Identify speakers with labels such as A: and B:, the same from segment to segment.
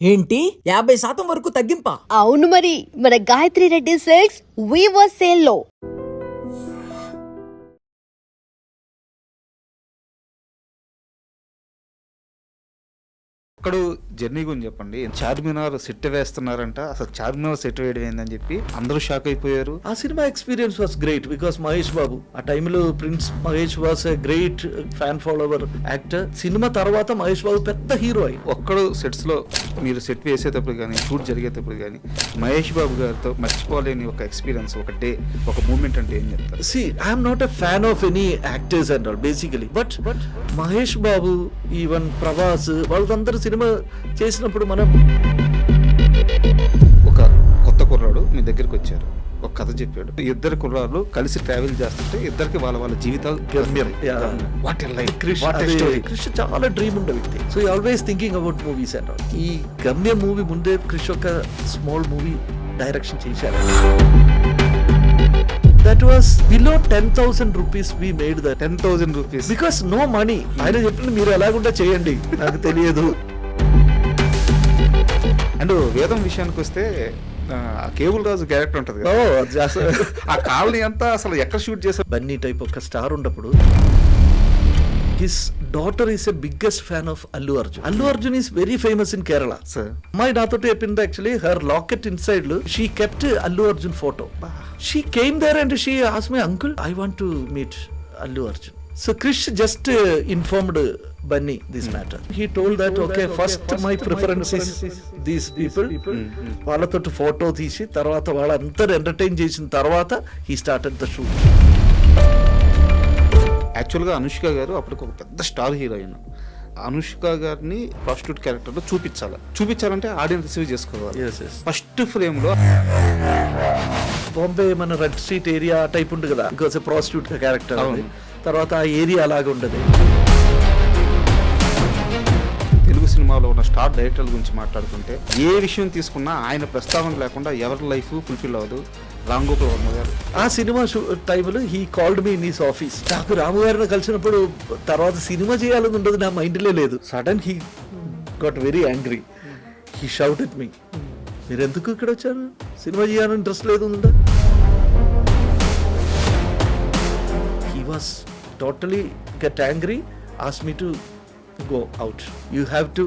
A: ఏంటి 50% వరకు తగ్గింపా?
B: అవును మరి, మన Gayatri Reddy silks weaver sale లో
C: ఒక్కడు జర్నీ గురించి చెప్పండి. చార్మినార్ సెట్ వేస్తున్నారంట, అసలు చార్మినార్ సెట్ వేయడం ఏందని చెప్పి అందరూ షాక్ అయిపోయారు.
D: ఆ cinema experience was great because Mahesh Babu ఆ టైంలో prince Mahesh was a great fan follower actor. Cinema తర్వాత మహేష్ బాబు పెద్ద హీరో అయి
C: ఒక్కడు సెట్స్ లో మీరు సెట్ వేసేటప్పుడు కానీ షూట్ జరిగేటప్పుడు కానీ మహేష్ బాబు గారితో మర్చిపోలేని ఒక ఎక్స్పీరియన్స్, ఒక డే, ఒక మూమెంట్ అంటే ఏం చెప్తారు?
D: See I'm not a fan of any actors and all basically, but Mahesh Babu even Prabhas వాళ్ళందరూ సినిమా చేసినప్పుడు మనం
C: ఒక కొత్త కుర్రాడు మీ దగ్గరికి వచ్చారు, ఒక కథ చెప్పాడు. ఇద్దరు కుర్రాళ్ళు కలిసి ట్రావెల్ చేస్తుంటే ఇద్దరికి వాళ్ళ వాళ్ళ జీవితాలు గమ్యం. వాట్ ఎ లైఫ్,
D: క్రిష్ చాలా డ్రీమ్ ఉండే వ్యక్తి. So always thinking about movies and all. ఈ గమ్యం మూవీ ముందే క్రిష్ ఒక స్మాల్ మూవీ డైరెక్షన్ చేశారు. That was below 10,000 rupees we made that.
C: 10,000 rupees
D: Because no money. ఆయన చెప్పింది మీరు ఎలాగుంటా చేయండి, నాకు తెలియదు.
C: అండ్ వేదం విషయానికి వస్తే కేబుల్ రాజు క్యారెక్టర్ ఉంటుంది కదా, ఆ కాలనీ అంతా అసలు ఎక్కడ షూట్ చేశారు?
D: బన్నీ టైప్ ఒక స్టార్ ఉన్నప్పుడు his daughter is a biggest fan of Allu Arjun. Allu Arjun is very famous in Kerala. అమ్మాయి నాతో చెప్పింది actually her locket inside she kept Allu Arjun photo. She came there and she asked me, uncle I want to meet Allu Arjun. So Krish just informed Bunny this matter. He told that okay, first my preference is these people. వాళ్ళతో photo తీసి తర్వాత వాళ్ళందరూ entertain చేసిన తర్వాత he started the shoot.
C: యాక్చువల్గా అనుష్క గారు అప్పటికి ఒక పెద్ద స్టార్ హీరోయిన్. అనుష్క గారిని ప్రాస్టిట్యూట్ క్యారెక్టర్లో చూపించాలంటే ఆడియన్స్ రిసీవ్ చేసుకోవాలి. ఫస్ట్ ఫ్రేమ్ లో
D: బాంబే మన రెడ్ స్ట్రీట్ ఏరియా టైప్ ఉంది కదా, బికాస్ ప్రాస్టిట్యూట్ క్యారెక్టర్. తర్వాత ఆ ఏరియా అలాగే ఉండదు.
C: తెలుగు సినిమాలో ఉన్న స్టార్ డైరెక్టర్ల గురించి మాట్లాడుకుంటే ఏ విషయం తీసుకున్నా ఆయన ప్రస్తావన లేకుండా ఎవరి లైఫ్ ఫుల్ఫిల్ అవ్వదు. రామ్ గోపాల్ వర్మ గారు
D: ఆ సినిమా టైంలో he called me in his office. నాకు రాము గారిని కలిసినప్పుడు తర్వాత సినిమా చేయాలని ఉండదు నా మైండ్లో లేదు. Sudden he got very angry. He shout at me, మీరు ఎందుకు ఇక్కడ వచ్చారు, సినిమా చేయాలని ఇంట్రెస్ట్ లేదు ఉందా? He was totally get angry, ask me to go out. You have to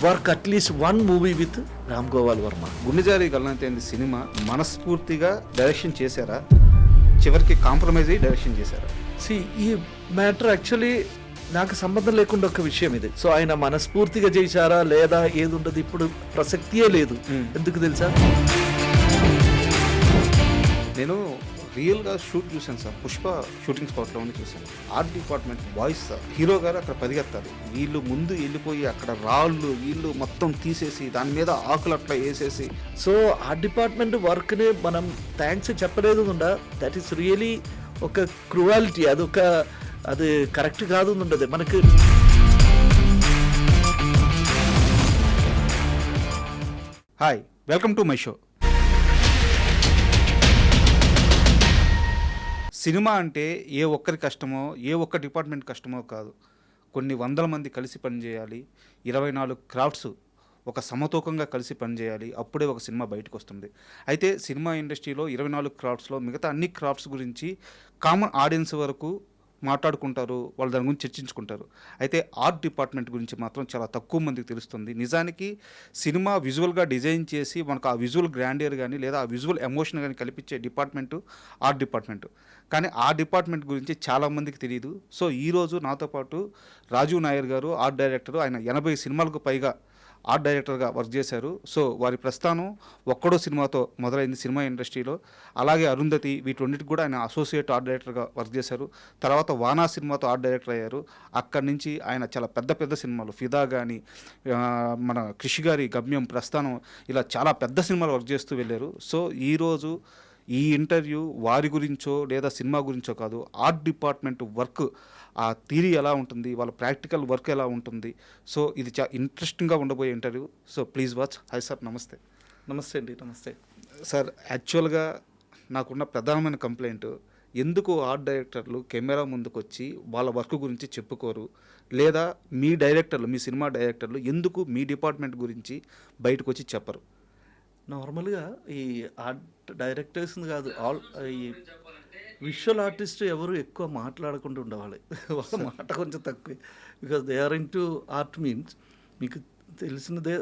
D: work at least one movie with Ram Gopal Varma.
C: గుండెజారి గల్లంతైంది సినిమా మనస్ఫూర్తిగా డైరెక్షన్ చేశారా, చివరికి కాంప్రమైజ్ అయ్యి డైరెక్షన్ చేశారా?
D: ఈ మ్యాటర్ యాక్చువల్లీ నాకు సంబంధం లేకుండా ఒక విషయం ఇది. సో ఆయన మనస్ఫూర్తిగా చేశారా లేదా ఏది ఉండదు ఇప్పుడు ప్రసక్తియే లేదు. ఎందుకు తెలుసా,
C: నేను రియల్గా షూట్ చూశాను సార్. పుష్ప షూటింగ్ స్పాట్లో ఉండి చూశాను. Art department boys sir, hero గారు అక్కడ పరిగెత్తారు, వీళ్ళు ముందు వెళ్ళిపోయి అక్కడ రాళ్ళు వీళ్ళు మొత్తం తీసేసి దాని మీద ఆకులు అట్లా వేసేసి.
D: సో ఆర్ట్ డిపార్ట్మెంట్ వర్క్ని మనం థ్యాంక్స్ చెప్పలేదు ఉందా. దట్ ఈస్ రియలీ ఒక క్రూవాలిటీ, అది కరెక్ట్ కాదు ఉండదు మనకి.
C: Hi, welcome to my show. Cinema అంటే ఏ ఒక్కరి కష్టమో ఏ ఒక్క డిపార్ట్మెంట్ కష్టమో కాదు. కొన్ని వందల మంది కలిసి పనిచేయాలి. 24 క్రాఫ్ట్స్ ఒక సమతూకంగా కలిసి పనిచేయాలి. అప్పుడే ఒక సినిమా బయటకు వస్తుంది. అయితే సినిమా ఇండస్ట్రీలో 24 క్రాఫ్ట్స్లో మిగతా అన్ని క్రాఫ్ట్స్ గురించి కామన్ ఆడియన్స్ వరకు మాట్లాడుకుంటారు, వాళ్ళు దాని గురించి చర్చించుకుంటారు. అయితే ఆర్ట్ డిపార్ట్మెంట్ గురించి మాత్రం చాలా తక్కువ మందికి తెలుస్తుంది. నిజానికి సినిమా విజువల్గా డిజైన్ చేసి మనకు ఆ విజువల్ గ్రాండియర్ కానీ లేదా ఆ విజువల్ ఎమోషన్ కానీ కల్పించే డిపార్ట్మెంటు ఆర్ట్ డిపార్ట్మెంటు. కానీ ఆ డిపార్ట్మెంట్ గురించి చాలామందికి తెలియదు. సో ఈరోజు నాతో పాటు రాజీవ్ నాయర్ గారు, ఆర్ట్ డైరెక్టరు. ఆయన 80 సినిమాలకు పైగా ఆర్ట్ డైరెక్టర్గా వర్క్ చేశారు. సో వారి ప్రస్థానం ఒక్కడో సినిమాతో మొదలైంది సినిమా ఇండస్ట్రీలో. అలాగే అరుంధతి, వీటన్నిటికి కూడా ఆయన అసోసియేట్ ఆర్ట్ డైరెక్టర్గా వర్క్ చేశారు. తర్వాత వానా సినిమాతో ఆర్ట్ డైరెక్టర్ అయ్యారు. అక్కడి నుంచి ఆయన చాలా పెద్ద పెద్ద సినిమాలు, ఫిదా కానీ మన కృషి గారి గమ్యం, ప్రస్థానం, ఇలా చాలా పెద్ద సినిమాలు వర్క్ చేస్తూ వెళ్ళారు. సో ఈరోజు ఈ ఇంటర్వ్యూ వారి గురించో లేదా సినిమా గురించో కాదు, ఆర్ట్ డిపార్ట్మెంట్ వర్క్, ఆ థియరీ ఎలా ఉంటుంది, వాళ్ళ ప్రాక్టికల్ వర్క్ ఎలా ఉంటుంది. సో ఇది చాలా ఇంట్రెస్టింగ్గా ఉండబోయే interview. So please watch. Hi sir, నమస్తే.
D: నమస్తే అండి. నమస్తే
C: సార్, యాక్చువల్గా నాకున్న ప్రధానమైన కంప్లైంట్ ఎందుకు ఆర్ట్ డైరెక్టర్లు కెమెరా ముందుకు వచ్చి వాళ్ళ వర్క్ గురించి చెప్పుకోరు, లేదా మీ డైరెక్టర్లు, మీ సినిమా డైరెక్టర్లు ఎందుకు మీ డిపార్ట్మెంట్ గురించి బయటకు వచ్చి చెప్పరు?
D: నార్మల్గా ఈ ఆర్ట్ డైరెక్టర్స్ కాదు, ఈ విజువల్ ఆర్టిస్ట్ ఎవరు ఎక్కువ మాట్లాడకుండా ఉండేవాళ్ళే. వాళ్ళ మాట కొంచెం తక్కువే, because they are into art. Means మీకు తెలిసినదే,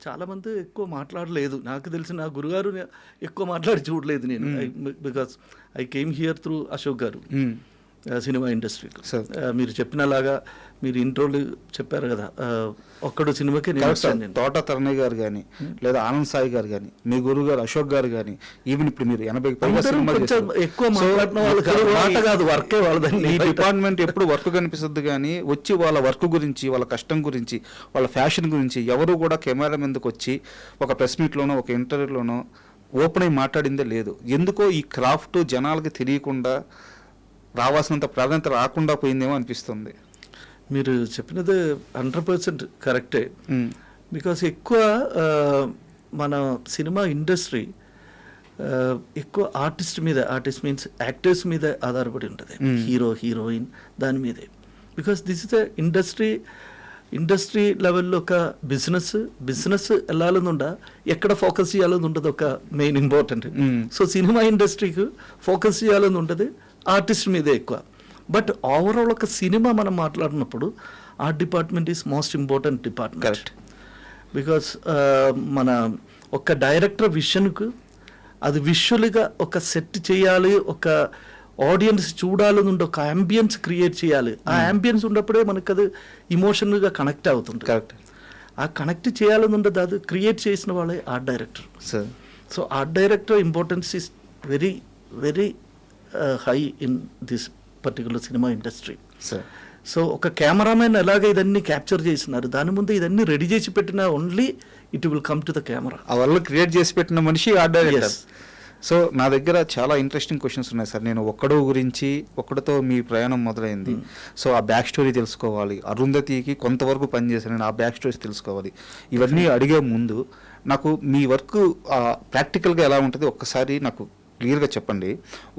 D: చాలామంది ఎక్కువ మాట్లాడలేదు. నాకు తెలిసిన నా గురుగారు ఎక్కువ మాట్లాడి చూడలేదు నేను, because I came here through Ashok garu cinema ఇండస్ట్రీకి. మీరు చెప్పినలాగా మీరు ఇంట్రోలు చెప్పారు కదా, ఒక్కడు సినిమాకి
C: తోట తరణి గారు కానీ, లేదా ఆనంద్ సాయి గారు కానీ, మీ గురువు గారు అశోక్ గారు కానీ, ఈవెన్ ఇప్పుడు మీరు 80
D: ఎక్కువ మాట్లాడిన వాళ్ళు కాదు, వర్కే వాళ్ళదని.
C: ఈ డిపార్ట్మెంట్ ఎప్పుడు వర్క్ కనిపిస్తుంది కానీ వచ్చి వాళ్ళ వర్క్ గురించి, వాళ్ళ కష్టం గురించి, వాళ్ళ ఫ్యాషన్ గురించి ఎవరు కూడా కెమెరా మీదకి వచ్చి ఒక ప్రెస్ మీట్లోనో ఒక ఇంటర్వ్యూలోనో ఓపెన్ అయి మాట్లాడిందే లేదు. ఎందుకో ఈ క్రాఫ్ట్ జనాలకి తెలియకుండా, రావాల్సినంత ప్రాధాన్యత రాకుండా పోయిందేమో అనిపిస్తుంది.
D: మీరు చెప్పినది 100% కరెక్టే. బికాస్ ఎక్కువ మన సినిమా ఇండస్ట్రీ ఎక్కువ ఆర్టిస్ట్ మీన్స్ యాక్టర్స్ మీద ఆధారపడి ఉంటుంది, హీరో హీరోయిన్ దాని మీదే. Because this is the industry లెవెల్లో ఒక బిజినెస్ వెళ్ళాలని ఉండ, ఎక్కడ ఫోకస్ చేయాలని ఉంటుంది ఒక మెయిన్ ఇంపార్టెంట్. సో సినిమా ఇండస్ట్రీకి ఫోకస్ చేయాలని ఉంటుంది ఆర్టిస్ట్ మీదే ఎక్కువ. బట్ ఓవరాల్ ఒక సినిమా మనం మాట్లాడినప్పుడు art department is most important department.
C: Correct.
D: Because మన ఒక డైరెక్టర్ విషన్కు అది విజువల్గా ఒక సెట్ చేయాలి, ఒక ఆడియన్స్ చూడాలని ఉండే ఒక అంబియన్స్ క్రియేట్ చేయాలి. ఆ అంబియన్స్ ఉన్నప్పుడే మనకు అది ఇమోషనల్గా కనెక్ట్ అవుతుంది.
C: కరెక్ట్.
D: ఆ కనెక్ట్ చేయాలని ఉండదు, అది క్రియేట్ చేసిన వాళ్ళే art director. So art director importance is very very high in this particular cinema industry. So ఒక కెమెరామెన్ ఎలాగ ఇదన్నీ క్యాప్చర్ చేసినారు, దాని ముందు ఇదన్నీ రెడీ చేసి పెట్టిన only it will come to the camera.
C: ఆ వాళ్ళు క్రియేట్ చేసి పెట్టిన మనిషి ఆర్ట్ డైరెక్టర్. సో నా దగ్గర చాలా ఇంట్రెస్టింగ్ క్వశ్చన్స్ ఉన్నాయి సార్. నేను ఒక్కడితో మీ ప్రయాణం మొదలైంది. సో ఆ బ్యాక్ స్టోరీ తెలుసుకోవాలి. అరుంధతికి కొంతవరకు పనిచేశాను నేను, ఆ బ్యాక్ స్టోరీస్ తెలుసుకోవాలి. ఇవన్నీ అడిగే ముందు నాకు మీ వర్క్ ప్రాక్టికల్గా ఎలా ఉంటుంది ఒక్కసారి నాకు క్లియర్గా చెప్పండి.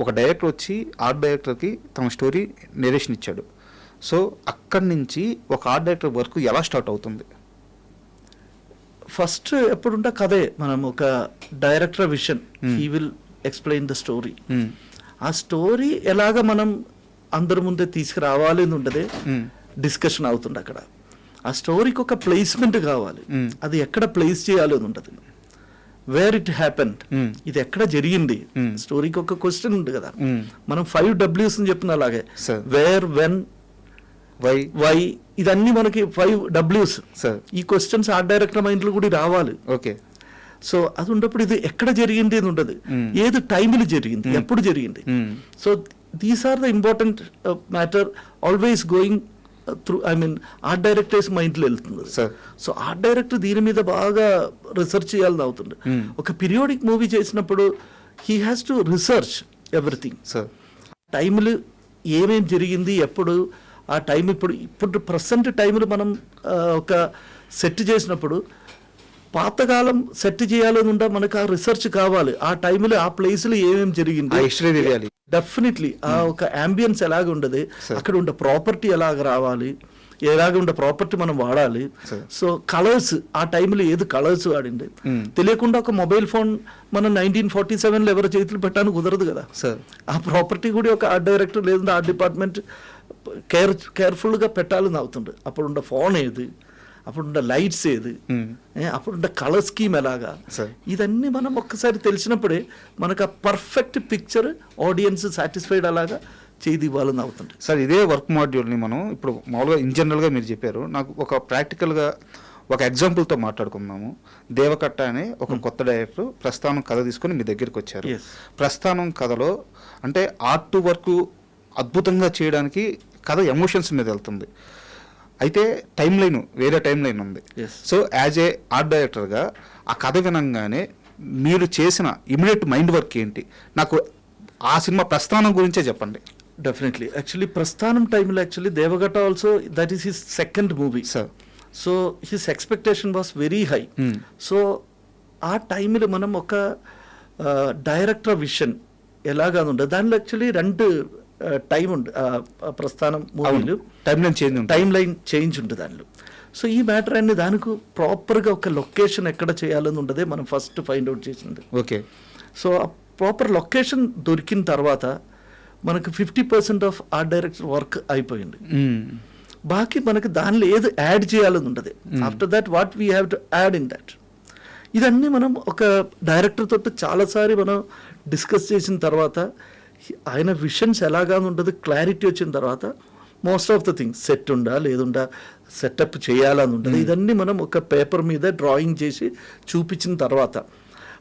C: ఒక డైరెక్టర్ వచ్చి ఆర్ట్ డైరెక్టర్కి తన స్టోరీ నెరేషన్ ఇచ్చాడు. సో అక్కడి నుంచి ఒక ఆర్ట్ డైరెక్టర్ వర్క్ ఎలా స్టార్ట్ అవుతుంది?
D: ఫస్ట్ ఎప్పుడుంటే కథే, మనం ఒక director vision, he will explain the story. ఆ స్టోరీ ఎలాగ మనం అందరి ముందే తీసుకురావాలి అని ఉంటుంది, డిస్కషన్ అవుతుంది అక్కడ. ఆ స్టోరీకి ఒక ప్లేస్మెంట్ కావాలి, అది ఎక్కడ ప్లేస్ చేయాలి అని ఉంటుంది. వేర్ ఇట్ హ్యాపెండ్, ఇది ఎక్కడ జరిగింది. స్టోరీకి ఒక క్వశ్చన్ ఉంది కదా, మనం 5 W's అని చెప్పిన అలాగే, వేర్, వెన్, వై, ఇదన్నీ మనకి 5 W's. ఈ క్వశ్చన్స్ ఆర్ట్ డైరెక్టర్ మైండ్లో కూడా రావాలి.
C: ఓకే.
D: సో అది ఉన్నప్పుడు ఇది ఎక్కడ జరిగింది అని ఉండదు, ఏది టైంలో జరిగింది, ఎప్పుడు జరిగింది. So these are the important matter always going through, I mean art directors మైండ్లో వెళ్తుంది. సో ఆర్ట్ డైరెక్టర్ దీని మీద బాగా రీసెర్చ్ చేయాలని అవుతుంది. ఒక పీరియాడిక్ మూవీ చేసినప్పుడు he has to research everything. టైంలు ఏమేమి జరిగింది, ఎప్పుడు, ఆ టైం ఇప్పుడు ప్రజెంట్ టైంలో మనం ఒక సెట్ చేసినప్పుడు పాతకాలం సెట్ చేయాలని ఉంటే మనకు ఆ రీసెర్చ్ కావాలి. ఆ టైంలో ఆ ప్లేస్లో ఏమేమి జరిగింది, డెఫినెట్లీ ఆ ఒక అంబియన్స్ ఎలాగ ఉండదు, అక్కడ ఉండే ప్రాపర్టీ ఎలాగ రావాలి, ఎలాగ ఉండే ప్రాపర్టీ మనం వాడాలి. సో కలర్స్, ఆ టైంలో ఏది కలర్స్ వాడింది తెలియకుండా ఒక మొబైల్ ఫోన్ మనం 1947లో ఎవరి చేతులు పెట్టడానికి కుదరదు కదా. ఆ ప్రాపర్టీ కూడా ఒక ఆర్ట్ డైరెక్టర్ లేదంటే ఆర్ట్ డిపార్ట్మెంట్ కేర్ఫుల్గా పెట్టాలని అవుతుంది. అప్పుడున్న ఫోన్ ఏది, అప్పుడున్న లైట్స్ ఏది, అప్పుడున్న కలర్ స్కీమ్ ఎలాగా, ఇదన్నీ మనం ఒక్కసారి తెలిసినప్పుడే మనకు ఆ పర్ఫెక్ట్ పిక్చర్ ఆడియన్స్ సాటిస్ఫైడ్ అలాగా చేది ఇవ్వాలని అవుతుంది.
C: సార్ ఇదే వర్క్ మాడ్యూల్ని మనం ఇప్పుడు మామూలుగా ఇన్ జనరల్గా మీరు చెప్పారు, నాకు ఒక ప్రాక్టికల్గా ఒక ఎగ్జాంపుల్తో మాట్లాడుకుందాము. దేవకట్ట అనే ఒక కొత్త డైరెక్టర్ ప్రస్థానం కథ తీసుకొని మీ దగ్గరికి వచ్చారు. ప్రస్థానం కథలో అంటే ఆర్ట్ వర్క్ అద్భుతంగా చేయడానికి కథ ఎమోషన్స్ మీద వెళ్తుంది, అయితే టైం లైన్ వేరే టైం లైన్ ఉంది. సో యాజ్ ఏ ఆర్ట్ డైరెక్టర్గా ఆ కథ వినంగానే మీరు చేసిన ఇమీడియట్ మైండ్ వర్క్ ఏంటి? నాకు ఆ సినిమా ప్రస్థానం గురించే చెప్పండి.
D: డెఫినెట్లీ. యాక్చువల్లీ ప్రస్థానం టైంలో actually Deva Katta also that is his second movie. So his expectation was very high. So ఆ టైంలో మనం ఒక డైరెక్టర్ విషన్ ఎలాగా ఉండదు దానిలో యాక్చువల్లీ 2 టైం ఉంది ప్రస్థానం మూవీలు
C: టైం లైన్ చేంజ్ ఉంటుంది.
D: టైం లైన్ చేంజ్ ఉంటుంది దానిలో. సో ఈ మ్యాటర్ అన్ని దానికి ప్రాపర్గా ఒక లొకేషన్ ఎక్కడ చేయాలని ఉండదే మనం ఫస్ట్ ఫైండ్ అవుట్ చేసింది.
C: ఓకే.
D: సో ఆ ప్రాపర్ లొకేషన్ దొరికిన తర్వాత మనకు 50% ఆఫ్ ఆర్ట్ డైరెక్టర్ వర్క్ అయిపోయింది. బాకీ మనకి దానిలో ఏది యాడ్ చేయాలని ఉండదు. After that what we have to add in that. ఇదన్నీ మనం ఒక డైరెక్టర్ తోటి చాలాసారి మనం డిస్కస్ చేసిన తర్వాత ఆయన విషన్స్ ఎలాగా ఉంటుంది క్లారిటీ వచ్చిన తర్వాత most of the things set ఉండా లేదుండా సెటప్ చేయాలని ఉంటుంది. ఇదన్నీ మనం ఒక పేపర్ మీద డ్రాయింగ్ చేసి చూపించిన తర్వాత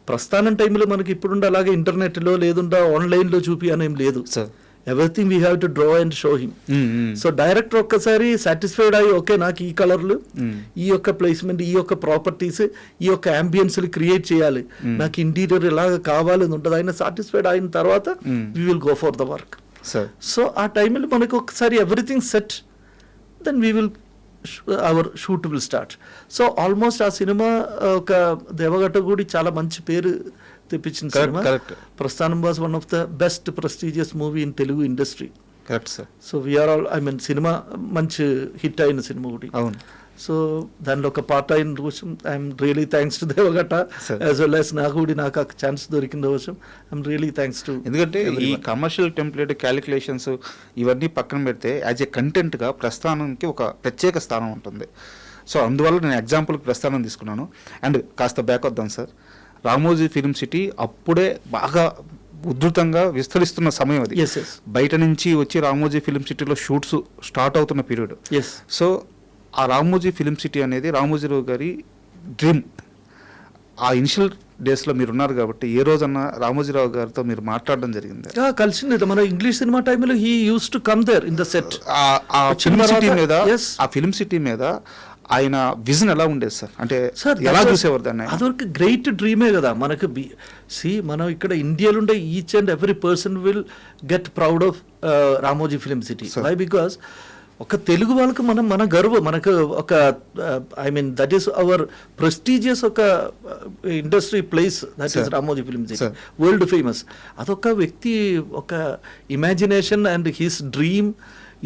D: ప్రస్థానం టైంలో మనకి ఇప్పుడుండే అలాగే ఇంటర్నెట్లో లేదుండా ఆన్లైన్లో చూపి అనేం లేదు. Everything we have to draw and show him. So director ఒక్కసారి సాటిస్ఫైడ్ అయ్యి ఓకే నాకు ఈ కలర్లు ఈ యొక్క ప్లేస్మెంట్ ఈ యొక్క ప్రాపర్టీస్ ఈ యొక్క అంబియన్స్లు క్రియేట్ చేయాలి నాకు ఇంటీరియర్ ఇలాగ కావాలని ఉంటుంది. ఆయన సాటిస్ఫైడ్ అయిన తర్వాత we will go for the work. So ఆ టైంలో మనకు ఒకసారి everything set then we will our shoot will start. So almost ఆ సినిమా ఒక దేవగట్ట కూడా చాలా మంచి పేరు తెప్పించిన cinema. Prasthanam was one of the best prestigious movie in Telugu industry.
C: Correct sir.
D: So we are all I mean cinema మంచి హిట్ అయిన cinema ఒకటి.
C: అవును.
D: సో దానిలో ఒక పార్ట్ అయిన కోసం I'm really thanks to దేవగట్ట as well as నాకు కూడా నాకు ఆ ఛాన్స్ దొరికిన కోసం ఐఎమ్ రియలీ థ్యాంక్స్ టు.
C: ఎందుకంటే ఈ కమర్షియల్ టెంప్లెట్ క్యాలిక్యులేషన్స్ ఇవన్నీ పక్కన పెడితే యాజ్ ఏ కంటెంట్గా ప్రస్థానానికి ఒక ప్రత్యేక స్థానం ఉంటుంది. సో అందువల్ల నేను ఎగ్జాంపుల్కి ప్రస్థానం తీసుకున్నాను. అండ్ కాస్త బ్యాక్ వద్దాం సార్. రామోజీ ఫిల్మ్ సిటీ అప్పుడే బాగా ఉధృతంగా విస్తరిస్తున్న సమయం అది. బయట నుంచి వచ్చి రామోజీ ఫిల్మ్ సిటీలో షూట్స్ స్టార్ట్ అవుతున్న పీరియడ్. సో ఆ రామోజీ ఫిల్మ్ సిటీ అనేది రామోజీరావు గారి డ్రీమ్. ఆ ఇనిషియల్ డేస్లో మీరు ఉన్నారు కాబట్టి ఏ రోజన్నా రామోజీరావు గారితో మీరు మాట్లాడడం జరిగింది?
D: కలిసింది మన ఇంగ్లీష్ సినిమా టైంలో he use to come there in the set.
C: ఆ ఫిల్మ్ సిటీ మీద ఆ ఫిల్మ్ సిటీ మీద ఆయన విజన్ ఎలా ఉండేది సార్? అంటే ఎలా చూసేవారు దాన్ని?
D: అదొక గ్రేట్ డ్రీమే కదా మనకు. మనం ఇక్కడ ఇండియాలో ఉండే each and every person will get proud of Ramoji film city. Why? Because ఒక తెలుగు వాళ్ళకి మన గర్వం మనకు ఒక I mean that is our prestigious ఒక industry place that is Ramoji film city, world famous. అదొక వ్యక్తి ఒక ఇమాజినేషన్ అండ్ హిస్ డ్రీమ్.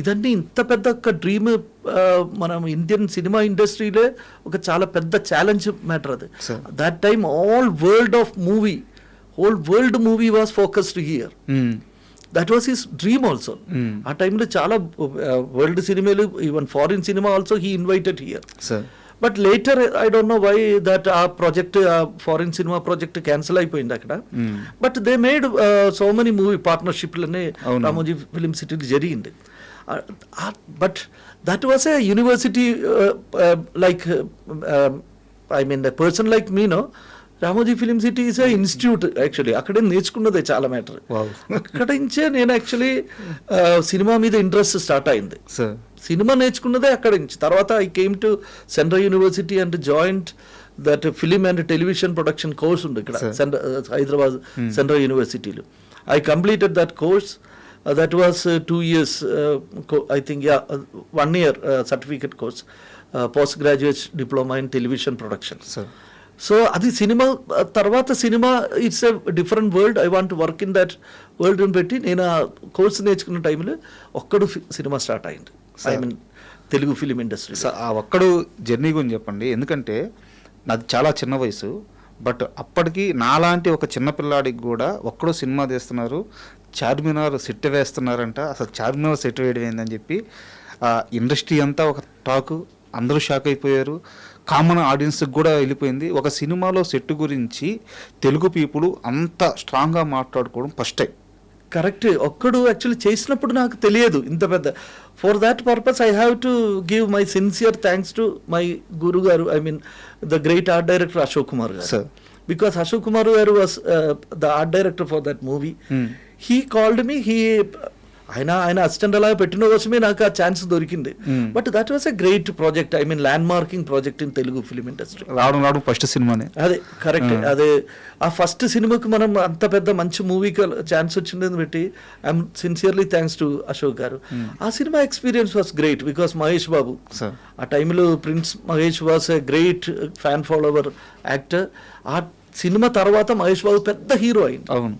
D: ఇదన్నీ ఇంత పెద్ద ఒక డ్రీమ్ మనం ఇండియన్ సినిమా ఇండస్ట్రీలో ఒక చాలా పెద్ద ఛాలెంజ్ మ్యాటర్ అది. That time all whole world movie was focused here. That was his dream also. ఆ టైంలో చాలా వరల్డ్ సినిమాలు even foreign cinema also he invited here. But later I don't know why that ఆ ప్రాజెక్ట్ ఆ foreign cinema project cancel అయిపోయింది అక్కడ. But they made so many movie పార్ట్నర్షిప్లనే రామోజీ ఫిలిం సిటీలో జరిగింది. But that was a university like I mean a person like me, no, Ramoji film city is a institute actually. అక్కడే నేర్చుకున్నదే చాలా matter. అక్కడ నుంచే నేను యాక్చువల్లీ సినిమా మీద ఇంట్రెస్ట్ స్టార్ట్ అయింది. సినిమా నేర్చుకున్నదే అక్కడ నుంచి. తర్వాత I came to central university and joint that film and television production course ఉంది ఇక్కడ హైదరాబాద్ సెంట్రల్ యూనివర్సిటీలో. I completed that course. That was 2 years, I think, 1 year certificate course, postgraduate diploma in television production. So adi cinema tarvata cinema it's a different world. I want to work in that world అని పెట్టి నేను ఆ course నేర్చుకున్న టైంలో ఒక్కడు cinema start అయింది. I mean Telugu film industry.
C: ఆ ఒక్కడు జర్నీ గురించి చెప్పండి. ఎందుకంటే నాది చాలా చిన్న వయసు, బట్ అప్పటికి నాలాంటి ఒక చిన్న పిల్లాడికి కూడా ఒక్కడో సినిమా తీస్తున్నారు, చార్మినార్ సెట్ వేస్తున్నారంట. అసలు చార్మినార్ సెట్ వేయడం ఏందని చెప్పి ఇండస్ట్రీ అంతా ఒక టాకు, అందరూ షాక్ అయిపోయారు. కామన్ ఆడియన్స్కి కూడా వెళ్ళిపోయింది. ఒక సినిమాలో సెట్ గురించి తెలుగు పీపుల్ అంత స్ట్రాంగ్గా మాట్లాడుకోవడం ఫస్ట్ టైం.
D: కరెక్ట్. ఒక్కడు యాక్చువల్లీ చేసినప్పుడు నాకు తెలియదు ఇంత పెద్ద. For that purpose I have to give my sincere thanks to my guru garu, I mean the great art director Ashok Kumar garu. Because Ashok Kumar garu was the art director for that movie. He called me. ఆయన assistant అలా పెట్టిన కోసమే నాకు ఆ chance దొరికింది. But that was a great project, I mean land marking project in Telugu film industry.
C: రావడం first సినిమానే
D: అదే. కరెక్ట్. అదే ఆ ఫస్ట్ సినిమాకి మనం అంత పెద్ద మంచి మూవీకి ఛాన్స్ వచ్చిందని బట్టి I'm sincerely thanks to Ashok garu. ఆ cinema experience was great because Mahesh Babu ఆ టైంలో prince Mahesh was a great fan follower actor. ఆ సినిమా తర్వాత మహేష్ బాబు పెద్ద హీరో అయింది.
C: అవును.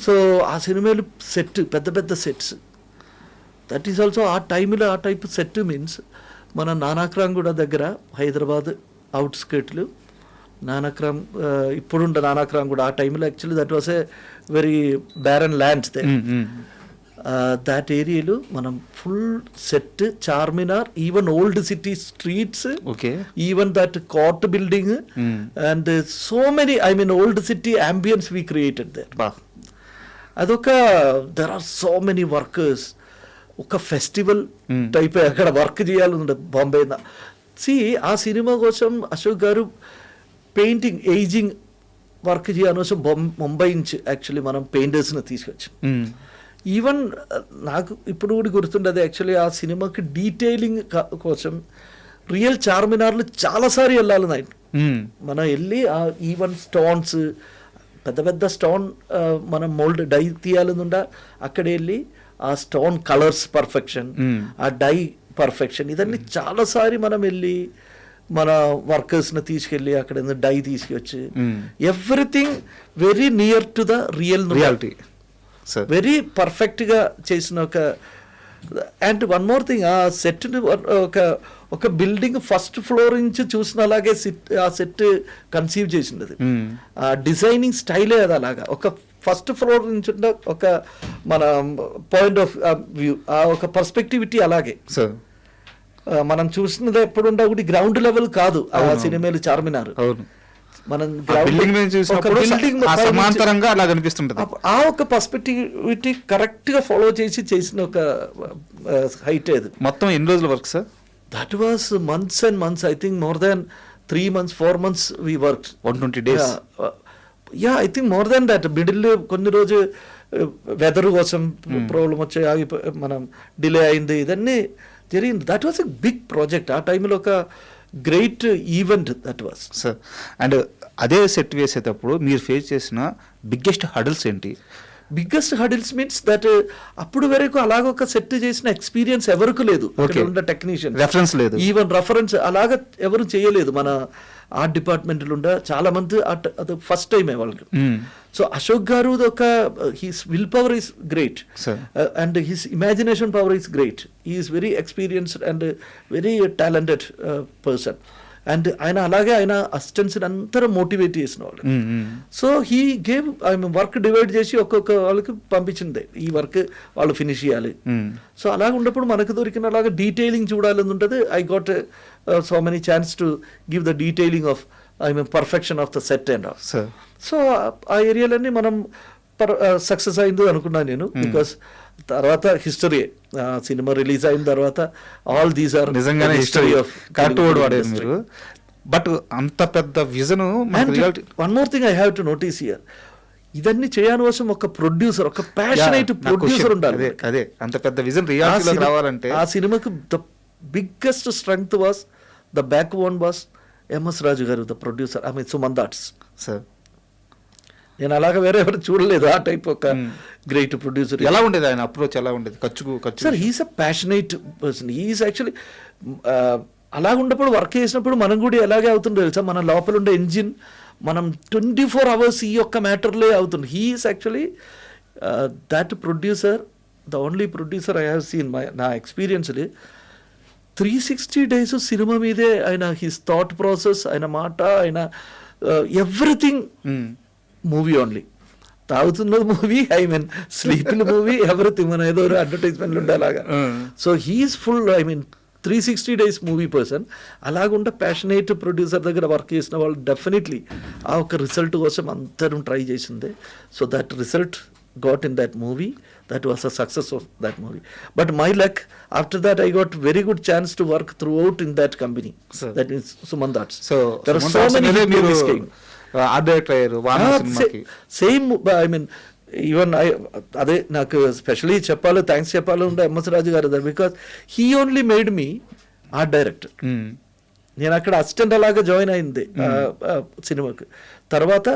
D: సో ఆ సినిమాలు సెట్ పెద్ద పెద్ద సెట్స్, దట్ ఈస్ ఆల్సో ఆ టైంలో ఆ టైప్ సెట్ మీన్స్ మన నానాక్రాంగూడ దగ్గర హైదరాబాద్ అవుట్స్కర్ట్లు నానాక్రామ్ ఇప్పుడుండే నానాక్రాంగూడ ఆ టైంలో actually that was a very barren lands they. That ఏరియాలో మనం full set Charminar, even old city streets, even that court building and so many I mean old city ambience we created there. అదొక there are so many workers, ఒక festival type అక్కడ work చేయాలని ఉండదు బాంబే. ఆ cinema కోసం Ashok garu painting ageing work చేయాలని కోసం ముంబై నుంచి యాక్చువల్లీ మనం పెయింటర్స్ని తీసుకొచ్చాం. ఈవెన్ నాకు ఇప్పుడు కూడా గుర్తుండదు యాక్చువల్లీ ఆ సినిమాకి డీటెయిలింగ్ కోసం రియల్ చార్మినార్లు చాలాసారి వెళ్ళాలి నైట్ మనం వెళ్ళి ఆ ఈవెన్ స్టోన్స్ పెద్ద పెద్ద స్టోన్ మనం మోల్డ్ డై తీయాలని ఉండ అక్కడ వెళ్ళి ఆ స్టోన్ కలర్స్ పర్ఫెక్షన్, ఆ డై పర్ఫెక్షన్, ఇదన్నీ చాలాసారి మనం వెళ్ళి మన వర్కర్స్ని తీసుకెళ్ళి అక్కడ డై తీసుకొచ్చి everything very near to the reality, very పర్ఫెక్ట్గా చేసిన ఒక. అండ్ వన్ మోర్ థింగ్, ఆ సెట్ని ఒక బిల్డింగ్ ఫస్ట్ ఫ్లోర్ నుంచి చూసిన అలాగే ఆ సెట్ కన్సీవ్ చేసినది. ఆ డిజైనింగ్ స్టైలే అది అలాగా ఒక ఫస్ట్ ఫ్లోర్ నుంచి ఒక మన పాయింట్ ఆఫ్ వ్యూ, ఆ ఒక పర్స్పెక్టివిటీ అలాగే మనం చూసినది ఎప్పుడుండా ఒకటి గ్రౌండ్ లెవెల్ కాదు ఆ సినిమాలు చార్మినార్. మనం
C: సమాంతరంగా అలా కనిపిస్తుంటది.
D: ఆ ఒక పర్స్పెక్టివిటీ కరెక్ట్ గా ఫాలో చేసిన ఒక హైట్ అది.
C: మొత్తం ఎన్ని రోజుల work sir?
D: That was months and months, I think more than 3 months 4 months we work.
C: 120 days.
D: Yeah I think more than that. Middle కొన్ని రోజు వెదర్ కోసం ప్రాబ్లం వచ్చి మనం డిలే అయింది, ఇదన్నీ జరిగింది. That was a big project ఆ టైంలో, ఒక great event that was
C: sir. And అదే సెట్ వేసేటప్పుడు మీరు ఫేస్ చేసిన బిగ్గెస్ట్ హడల్స్ ఏంటి?
D: బిగ్గెస్ట్ హడిల్స్ మీన్స్ దట్ అప్పుడు వరకు అలాగ ఒక సెట్ చేసిన ఎక్స్పీరియన్స్ ఎవరికి లేదు, టెక్నీషియన్
C: రెఫరెన్స్ లేదు,
D: ఈవెన్ రెఫరెన్స్ అలాగ ఎవరు చేయలేదు. మన ఆర్ట్ డిపార్ట్మెంట్లో ఉండే చాలా మంది అది ఫస్ట్ టైమే వాళ్ళకి. సో అశోక్ గారు ఒక his will power is great and his imagination power is great. He is very experienced and very talented person. And ఆయన అలాగే ఆయన అసిస్టెంట్స్ అందరూ మోటివేట్ చేసిన వాళ్ళు. So he gave I mean work divide చేసి ఒక్కొక్క వాళ్ళకి పంపించింది, ఈ వర్క్ వాళ్ళు ఫినిష్ చేయాలి. సో అలాగ ఉన్నప్పుడు మనకు దొరికిన అలాగా డీటెయిలింగ్ చూడాలని ఉంటుంది. I got so many chance to give the detailing of I mean perfection of the set and of. So ఆ ఏరియాలన్నీ మనం సక్సెస్ అయింది అనుకున్నాను నేను. బికాస్ తర్వాత హిస్టరీ సినిమా రిలీజ్ అయిన తర్వాత ఆల్ దీస్ ఆర్
C: నిజంగానే హిస్టరీ ఆఫ్ కరెక్ట్ వర్డ్ వాడారు మీరు. బట్ అంత పెద్ద vision.
D: One more thing I have to notice here, ఇదన్నీ చేయని కోసం ఒక ప్రొడ్యూసర్, ఒక ప్యాషనేట్ ప్రొడ్యూసర్ ఉండాలి.
C: అదే అంత పెద్ద విజన్ రియాలిటీలోకి రావాలంటే
D: ఆ సినిమాకు the biggest strength was the backbone was MS Raju garu, the producer. I mean Suman that's sir. నేను అలాగా వేరే ఎవరు చూడలేదు ఆ టైప్ ఒక గ్రేట్ ప్రొడ్యూసర్.
C: ఎలా ఉండేది ఆయన అప్రోచ్? ఎలా ఉండేది? ఖర్చు
D: sir he's a passionate person. He's actually అలాగ ఉన్నప్పుడు వర్క్ చేసినప్పుడు మనం కూడా ఎలాగే అవుతుండే తెలుసా, మన లోపల ఉండే ఇంజిన్ మనం 24 hours ఈ యొక్క మ్యాటర్లే అవుతుంది. He's actually that producer, the only producer I have seen నా ఎక్స్పీరియన్స్లీ. 360 days సినిమా మీదే ఆయన హిస్ థాట్ ప్రాసెస్, ఆయన మాట, ఆయన ఎవ్రీథింగ్ మూవీ ఓన్లీ. తాగుతున్నది movie, I mean sleeping movie, everything. మన ఏదో అడ్వర్టైజ్మెంట్లు ఉండే అలాగా. So he's full I mean 360 days movie person. అలాగుంటే ప్యాషనేట్ ప్రొడ్యూసర్ దగ్గర వర్క్ చేసిన వాళ్ళు డెఫినెట్లీ ఆ ఒక రిజల్ట్ కోసం అందరం ట్రై చేసిందే. So that result got in that movie, that was a success of that movie. But my luck, after that I got very good chance to work throughout in that company. That is Suman Dats.
C: So
D: there are so many movies came.
C: art director Vana సినిమాకి
D: same I mean even అదే నాకు especially చెప్పాలి, thanks చెప్పాలి ఉండే MS Raju గారు దగ్గర. Because he only made me art director. నేను అక్కడ అసిస్టెంట్ అలాగా జాయిన్ అయింది సినిమాకి. తర్వాత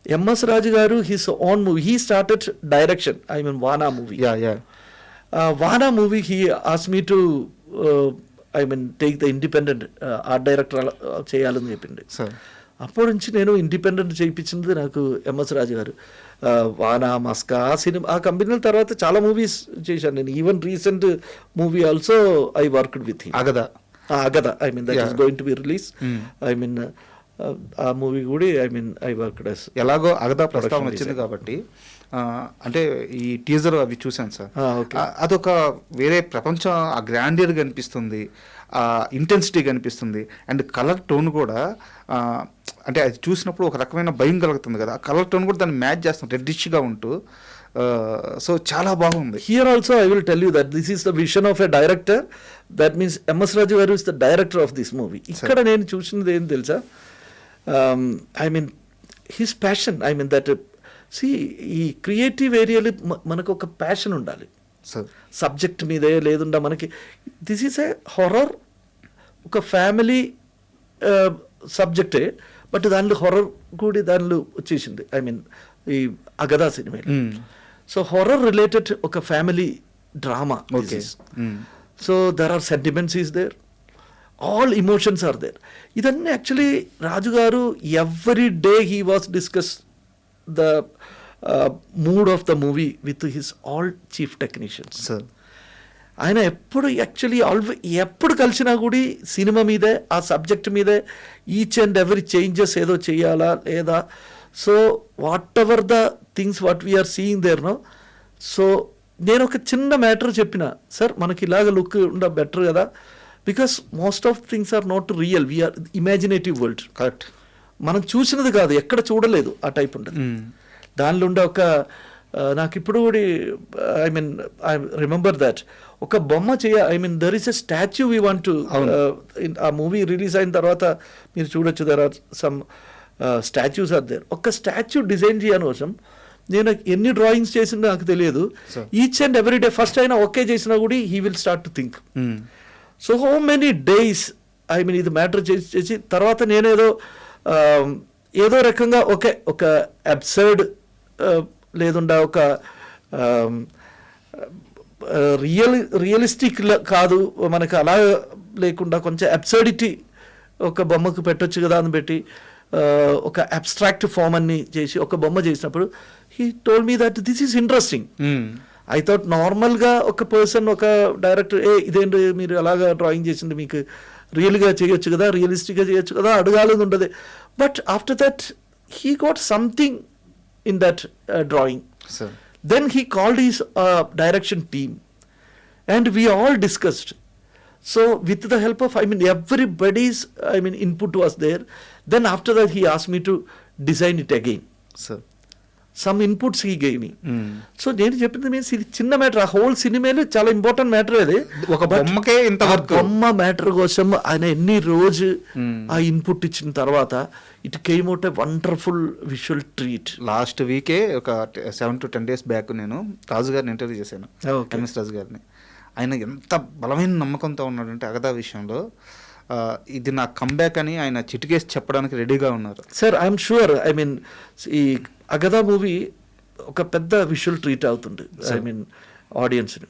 D: ఎంఎస్ రాజు గారు his own movie, he started direction, I mean వానా మూవీ. వానా movie he ask me to I mean take the independent art director చేయాలని చెప్పింది. అప్పటి నుంచి నేను ఇండిపెండెంట్ చేయించింది నాకు ఎంఎస్ రాజు గారు. వానా, మస్కా, ఆ సినిమా, ఆ కంపెనీల తర్వాత చాలా మూవీస్ చేశాను నేను. Even recent movie also I worked with
C: Agadha
D: Agadha, I mean that is going to be release. I mean ఆ మూవీ కూడా ఐ వర్క్డ్ యాస్.
C: ఎలాగో అగదా ప్రస్తావన వచ్చింది కాబట్టి అంటే ఈ టీజర్ అవి చూశాను సార్. అదొక వేరే ప్రపంచం, ఆ గ్రాండియర్ కనిపిస్తుంది, ఆ ఇంటెన్సిటీ కనిపిస్తుంది, అండ్ కలర్ టోన్ కూడా అంటే అది చూసినప్పుడు ఒక రకమైన భయం కలుగుతుంది కదా, ఆ కలర్ టోన్ కూడా దాన్ని మ్యాచ్ చేస్తాం రెడ్డిష్గా ఉంటూ. సో చాలా బాగుంది.
D: Here also I will tell you that this is the vision of a director. That means MS Raju garu is the director of this movie. ఇక్కడ నేను చూసినది ఏం తెలుసా, I mean his passion. I mean that సి ఈ creative ఏరియాలో మనకు ఒక ప్యాషన్ ఉండాలి
C: సార్.
D: సబ్జెక్ట్ మీదే లేదుండా మనకి. దిస్ ఈస్ ఏ హారర్, ఒక ఫ్యామిలీ సబ్జెక్టే, బట్ దానిలో హారర్ కూడా దానిలో వచ్చేసింది. ఐ మీన్ ఈ అగదా సినిమా. సో హారర్ రిలేటెడ్ ఒక family drama. So there are sentiments is there, all emotions are there. ఇదన్నీ actually Raju garu every day he was discuss the mood of the movie with his all chief technicians. ఆయన ఎప్పుడు actually ఎప్పుడు కలిసినా కూడా cinema మీదే, ఆ subject మీదే each and every changes ఏదో చేయాలా లేదా. So whatever the things what we are seeing there no. So నేను ఒక చిన్న మ్యాటర్ చెప్పిన, సార్ మనకి ఇలాగ లుక్ ఉండ బెటర్ కదా, because most of things are not real, we are imaginative world.
C: Correct.
D: మనం చూసినది కాదు, ఎక్కడ చూడలేదు ఆ టైప్ ఉంటుంది. దానిలో ఉండే ఒక నాకు ఇప్పుడు కూడా I mean I remember that ఒక బొమ్మ I mean there is a statue we want to. ఆ మూవీ రిలీజ్ అయిన తర్వాత మీరు చూడొచ్చు, there are some statues are there. ఒక స్టాచ్యూ డిజైన్ చేయని కోసం నేను ఎన్ని డ్రాయింగ్స్ చేసిందో నాకు తెలియదు. Each and every day first అయినా ఓకే చేసినా కూడా he will start to think. So how many days I mean ఇది మ్యాటర్ చేసి తర్వాత నేనేదో ఏదో రకంగా ఓకే ఒక అబ్సర్డ్ లేదుండా ఒక రియలిస్టిక్ కాదు మనకు అలా లేకుండా కొంచెం అబ్సర్డిటీ ఒక బొమ్మకు పెట్టొచ్చు కదా అని పెట్టి ఒక అబ్స్ట్రాక్ట్ ఫామ్ అన్ని చేసి ఒక బొమ్మ చేసినప్పుడు he told me that this is interesting. I thought నార్మల్గా ఒక పర్సన్ ఒక డైరెక్టర్ ఇదేంటి మీరు అలాగా డ్రాయింగ్ చేసింది, మీకు రియల్గా చేయొచ్చు కదా, రియలిస్టిక్గా చేయొచ్చు కదా అడగాలని ఉండదు. But after that he got something in that drawing. Sir. Then he called his direction team and we all discussed. So with the help of everybody's input was there. Then after that he asked me to design it again. Sir. Some inputs he gave me. So నేను చెప్పింది means ఇది చిన్న matter, ఆ whole సినిమాలో చాలా important matter అది.
C: ఒక బొమ్మకే ఇంత
D: బొమ్మ మ్యాటర్ కోసం ఆయన ఎన్ని రోజు ఆ ఇన్పుట్ ఇచ్చిన తర్వాత it came out a wonderful visual treat.
C: Last వీకే ఒక 7 to 10 days బ్యాక్ నేను రాజు గారిని ఇంటర్వ్యూ చేశాను, ఎంఎస్ రాజు గారిని. ఆయన ఎంత బలమైన నమ్మకంతో ఉన్నాడంటే అగదా విషయంలో ఇది నా కంబ్యాక్ అని ఆయన చిటికేసి చెప్పడానికి రెడీగా ఉన్నారు.
D: Sir I'm sure I mean ఈ అగదా మూవీ ఒక పెద్ద విజువల్ ట్రీట్ అవుతుంది ఐ మీన్ ఆడియన్స్ని.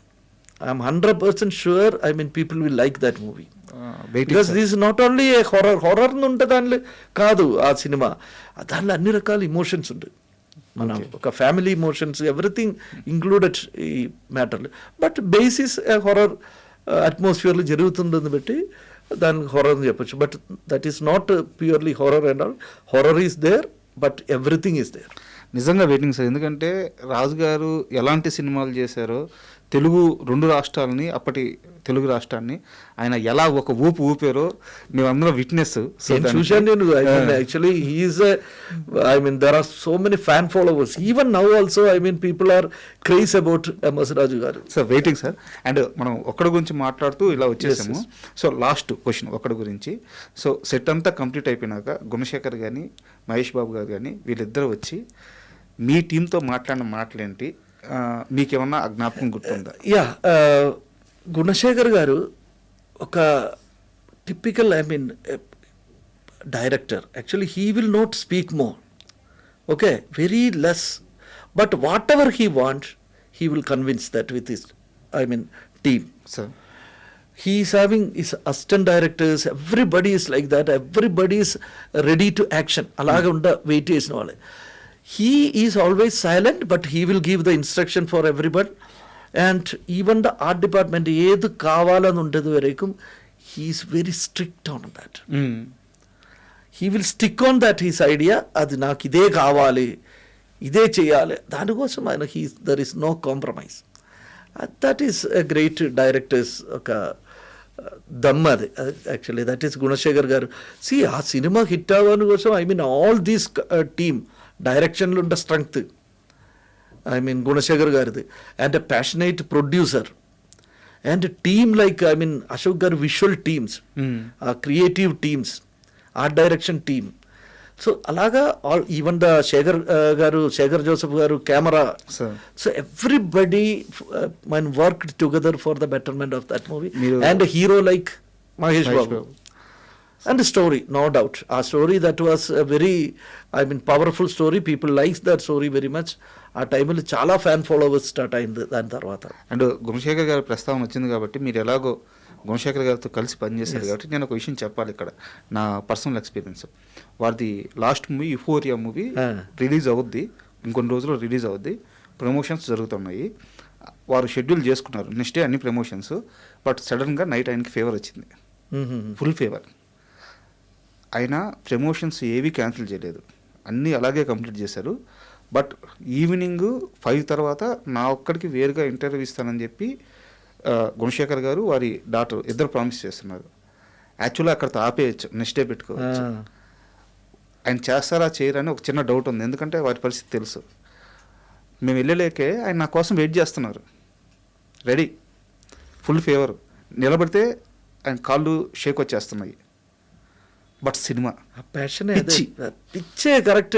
D: I'm 100% sure I mean people will like that movie. Because this not only A horror ఉంటే దానిలో కాదు ఆ సినిమా, దానిలో అన్ని రకాల ఇమోషన్స్ ఉంటాయి. మనం ఒక ఫ్యామిలీ ఇమోషన్స్ ఎవ్రీథింగ్ ఇంక్లూడెడ్ ఈ మ్యాటర్లో. బట్ బేసిస్ హారర్ అట్మాస్ఫియర్లో జరుగుతుందని బట్టి దానికి హారర్ అని చెప్పొచ్చు. But that is not purely horror and all. Horror is there but everything is there.
C: నిజంగా వెయిటింగ్ సార్, ఎందుకంటే రాజు గారు ఎలాంటి సినిమాలు చేశారో తెలుగు 2 రాష్ట్రాలని, అప్పటి తెలుగు రాష్ట్రాన్ని ఆయన ఎలా ఒక ఊపారో మేమందరం విట్నెస్
D: చూశాను నేను. Actually he's I mean there are so many fan followers even now also. I mean people are craze about MS Raju garu.
C: Sir waiting sir. And మనం ఒక్కడి గురించి మాట్లాడుతూ ఇలా వచ్చేసాము. సో లాస్ట్ క్వశ్చన్ ఒక్కడి గురించి. సో సెట్ అంతా కంప్లీట్ అయిపోయినాక గుణశేఖర్ కానీ మహేష్ బాబు గారు కానీ వీళ్ళిద్దరూ వచ్చి మీ టీంతో మాట్లాడిన మాటలేంటి, మీకేమన్నా జ్ఞాపకం గుర్తుందా?
D: యా, గుణశేఖర్ గారు ఒక typical I mean director. Actually he will not speak more, okay, very less, but what ever he wants he will convince that with his I mean team.
C: Sir
D: He's having his assistant directors, everybody is like that, everybody is ready to action. అలాగా wait చేసిన వాళ్ళే. He is always silent, but he will give the instruction for everybody. And even the art department, ఏది కావాలని ఉండేది వరకు, he is very strict on that. He will stick on that his idea, అది నాకు ఇదే కావాలి, ఇదే చేయాలి, దానికోసం ఆయన there is no compromise. That is a great director's ఒక దమ్ అది యాక్చువల్లీ. దట్ ఈస్ గుణశేఖర్ గారు. సి ఆ సినిమా హిట్ అవ్వని కోసం I mean all these team డైరెక్షన్లో ఉండే స్ట్రెంగ్త్ ఐ మీన్ గుణశేఖర్ గారిది, and a passionate producer and team like I mean Ashok garu visual teams, creative teams, art direction team. So అలాగా all even the Sekhar Joseph garu camera. So everybody man work together for the betterment of that movie. And hero like Mahesh Babu and story, no doubt ఆ story that was very I mean powerful story. People likes that story very much. ఆ టైంలో చాలా fan followers start అయింది దాని తర్వాత.
C: And Gunasekhar గారి ప్రస్తావన వచ్చింది కాబట్టి మీరు ఎలాగో గుణశేఖర్ గారితో కలిసి పనిచేశారు కాబట్టి నేను ఒక విషయం చెప్పాలి ఇక్కడ, నా పర్సనల్ ఎక్స్పీరియన్స్. వారిది last movie euphoria movie release అవుద్ది, ఇంకొన్ని రోజుల్లో రిలీజ్ అవుద్ది, ప్రమోషన్స్ జరుగుతున్నాయి. వారు షెడ్యూల్ చేసుకున్నారు నెక్స్ట్ డే అన్ని ప్రమోషన్స్. బట్ సడన్గా నైట్ ఆయనకి ఫీవర్ వచ్చింది, ఫుల్ ఫీవర్. ఆయన ప్రమోషన్స్ ఏవి క్యాన్సిల్ చేయలేదు, అన్నీ అలాగే కంప్లీట్ చేశారు. బట్ ఈవినింగ్ 5 తర్వాత నా ఒక్కడికి వేరుగా ఇంటర్వ్యూ ఇస్తానని చెప్పి గుణశేఖర్ గారు వారి డాక్టర్ ఇద్దరు ప్రామిస్ చేస్తున్నారు. యాక్చువల్గా అక్కడితో ఆపేయచ్చు, నెక్స్ట్ డే పెట్టుకోవచ్చు. ఆయన చేస్తారా చేయరా అని ఒక చిన్న డౌట్ ఉంది, ఎందుకంటే వారి పరిస్థితి తెలుసు. మేము వెళ్ళలేకే ఆయన నా కోసం వెయిట్ చేస్తున్నారు, రెడీ, ఫుల్ ఫీవర్, నిలబడితే ఆయన కాళ్ళు షేక్ వచ్చేస్తున్నాయి. బట్ సినిమా
D: ప్యాషన్ పిచ్చే కరెక్ట్.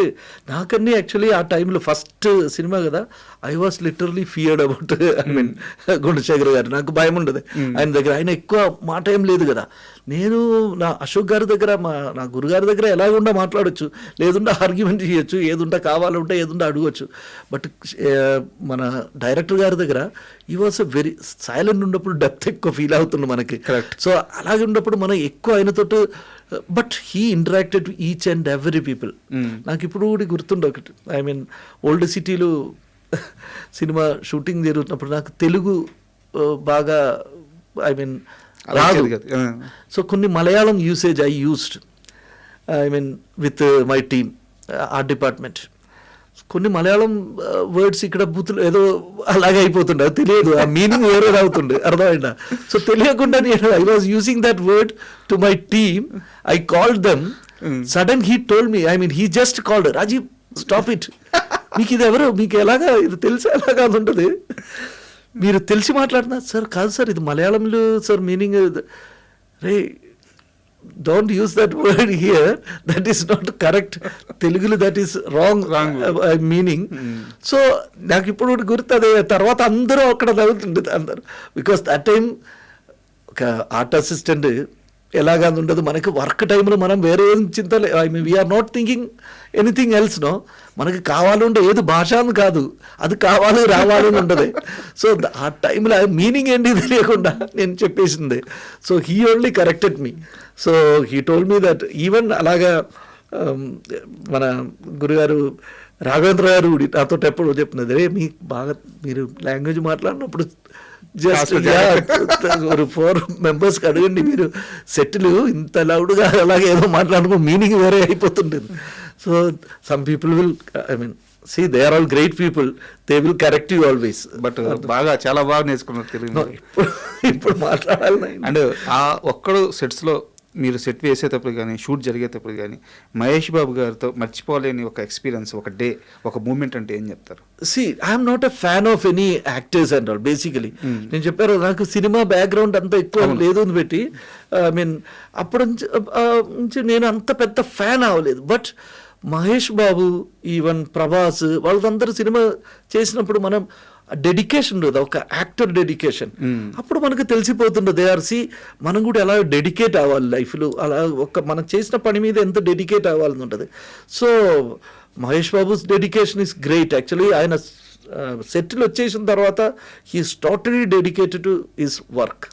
D: నాకన్నీ యాక్చువల్లీ ఆ టైంలో ఫస్ట్ సినిమా కదా, I was literally feared about I mean Gunasekhar గారు. నాకు భయం ఉండదు ఆయన దగ్గర, ఆయన ఎక్కువ మాట ఏం లేదు కదా. నేను నా అశోక్ గారి దగ్గర నా గురుగారి దగ్గర ఎలాగుండా మాట్లాడచ్చు, లేదుండా ఆర్గ్యుమెంట్ చేయొచ్చు, ఏదుండా కావాలంటే ఏదుండా అడగవచ్చు. బట్ మన డైరెక్టర్ గారి దగ్గర ఈ వాస్ వెరీ సైలెంట్ ఉన్నప్పుడు డెప్త్ ఎక్కువ ఫీల్ అవుతుంది మనకి. సో అలాగే ఉన్నప్పుడు మనం ఎక్కువ ఆయనతోటి, but he interacted with each and every people. నాకు ఇప్పుడు కూడా గుర్తుండే ఒకటి, ఐ మీన్ ఓల్డ్ సిటీలో సినిమా షూటింగ్ జరుగుతున్నప్పుడు నాకు తెలుగు బాగా ఐ మీన్ రాదు. సో కొన్ని Malayalam usage I used I mean with my team art department. కొన్ని మలయాళం వర్డ్స్ ఇక్కడ బూతులు ఏదో అలాగే అయిపోతుండే, అది తెలియదు, ఆ మీనింగ్ వేరే అవుతుండే, అర్థమైందా? సో తెలియకుండా నేను I was using that word to my team. I called them, sudden he told me, I mean he just called, Rajeev stop it, మీకు ఇది ఎవరు, మీకు ఎలాగా ఇది తెలిసి ఎలాగా అది ఉంటుంది, మీరు తెలిసి మాట్లాడుతున్నారు సార్. కాదు సార్ ఇది మలయాళంలో sir meaning, ray don't use that word here, that is not correct, తెలుగులో that is wrong meaning. So నాకు ఇప్పుడు గుర్తుంది, తర్వాత అందరూ అక్కడ చదువుతుండే అందరు, బికాస్ దట్ టైం ఒక ఆర్ట్ అసిస్టెంట్ ఎలాగా ఉండదు మనకి. వర్క్ టైంలో మనం వేరే ఏం చింతలే, I mean we're not thinking anything else. No, మనకి కావాలంటే ఏది భాష అని కాదు, అది కావాలి రావాలని ఉండదు. సో ఆ టైంలో మీనింగ్ ఏంటి తెలియకుండా నేను చెప్పేసింది. So he only corrected me. So he told me that even అలాగా మన గురుగారు రాఘవేంద్ర గారు నాతో ఎప్పుడు చెప్పినది, రే మీకు బాగా మీరు లాంగ్వేజ్ మాట్లాడినప్పుడు జస్ట్ ఒక 4 మెంబర్స్కి అడగండి, మీరు సెటిల్ ఇంత లౌడ్గా అలాగే ఏదో మాట్లాడుకో మీనింగ్ వేరే అయిపోతుంటుంది. So some people will I mean see they are all great people, they will correct you always.
C: But బాగా చాలా బాగా నేర్చుకున్నారు తెలుగు.
D: ఇప్పుడు మాట్లాడాలి.
C: అండ్ ఆ ఒక్కడు సెట్స్లో మీరు సెట్ వేసేటప్పుడు కానీ షూట్ జరిగేటప్పుడు కానీ మహేష్ బాబు గారితో మర్చిపోలేని ఒక ఎక్స్పీరియన్స్, ఒక డే, ఒక మూమెంట్ అంటే ఏం చెప్తారు?
D: I'm not a fan of any actors and all. Basically నేను చెప్పారు నాకు సినిమా బ్యాక్గ్రౌండ్ అంత ఎక్కువ లేదు అని పెట్టి, ఐ మీన్ అప్పటి నుంచి నేను అంత పెద్ద ఫ్యాన్ అవ్వలేదు. బట్ మహేష్ బాబు, ఈవెన్ ప్రభాస్, వాళ్ళందరూ సినిమా చేసినప్పుడు మనం డెడికేషన్ ఉండదు, ఒక యాక్టర్ డెడికేషన్. అప్పుడు మనకు తెలిసిపోతుండదు సి మనం కూడా ఎలా డెడికేట్ అవ్వాలి లైఫ్లో, అలా ఒక మనం చేసిన పని మీద ఎంత డెడికేట్ అవ్వాలని ఉంటుంది. So Mahesh Babu's dedication is great. Actually ఆయన సెటిల్ వచ్చేసిన తర్వాత he's totally dedicated to his work.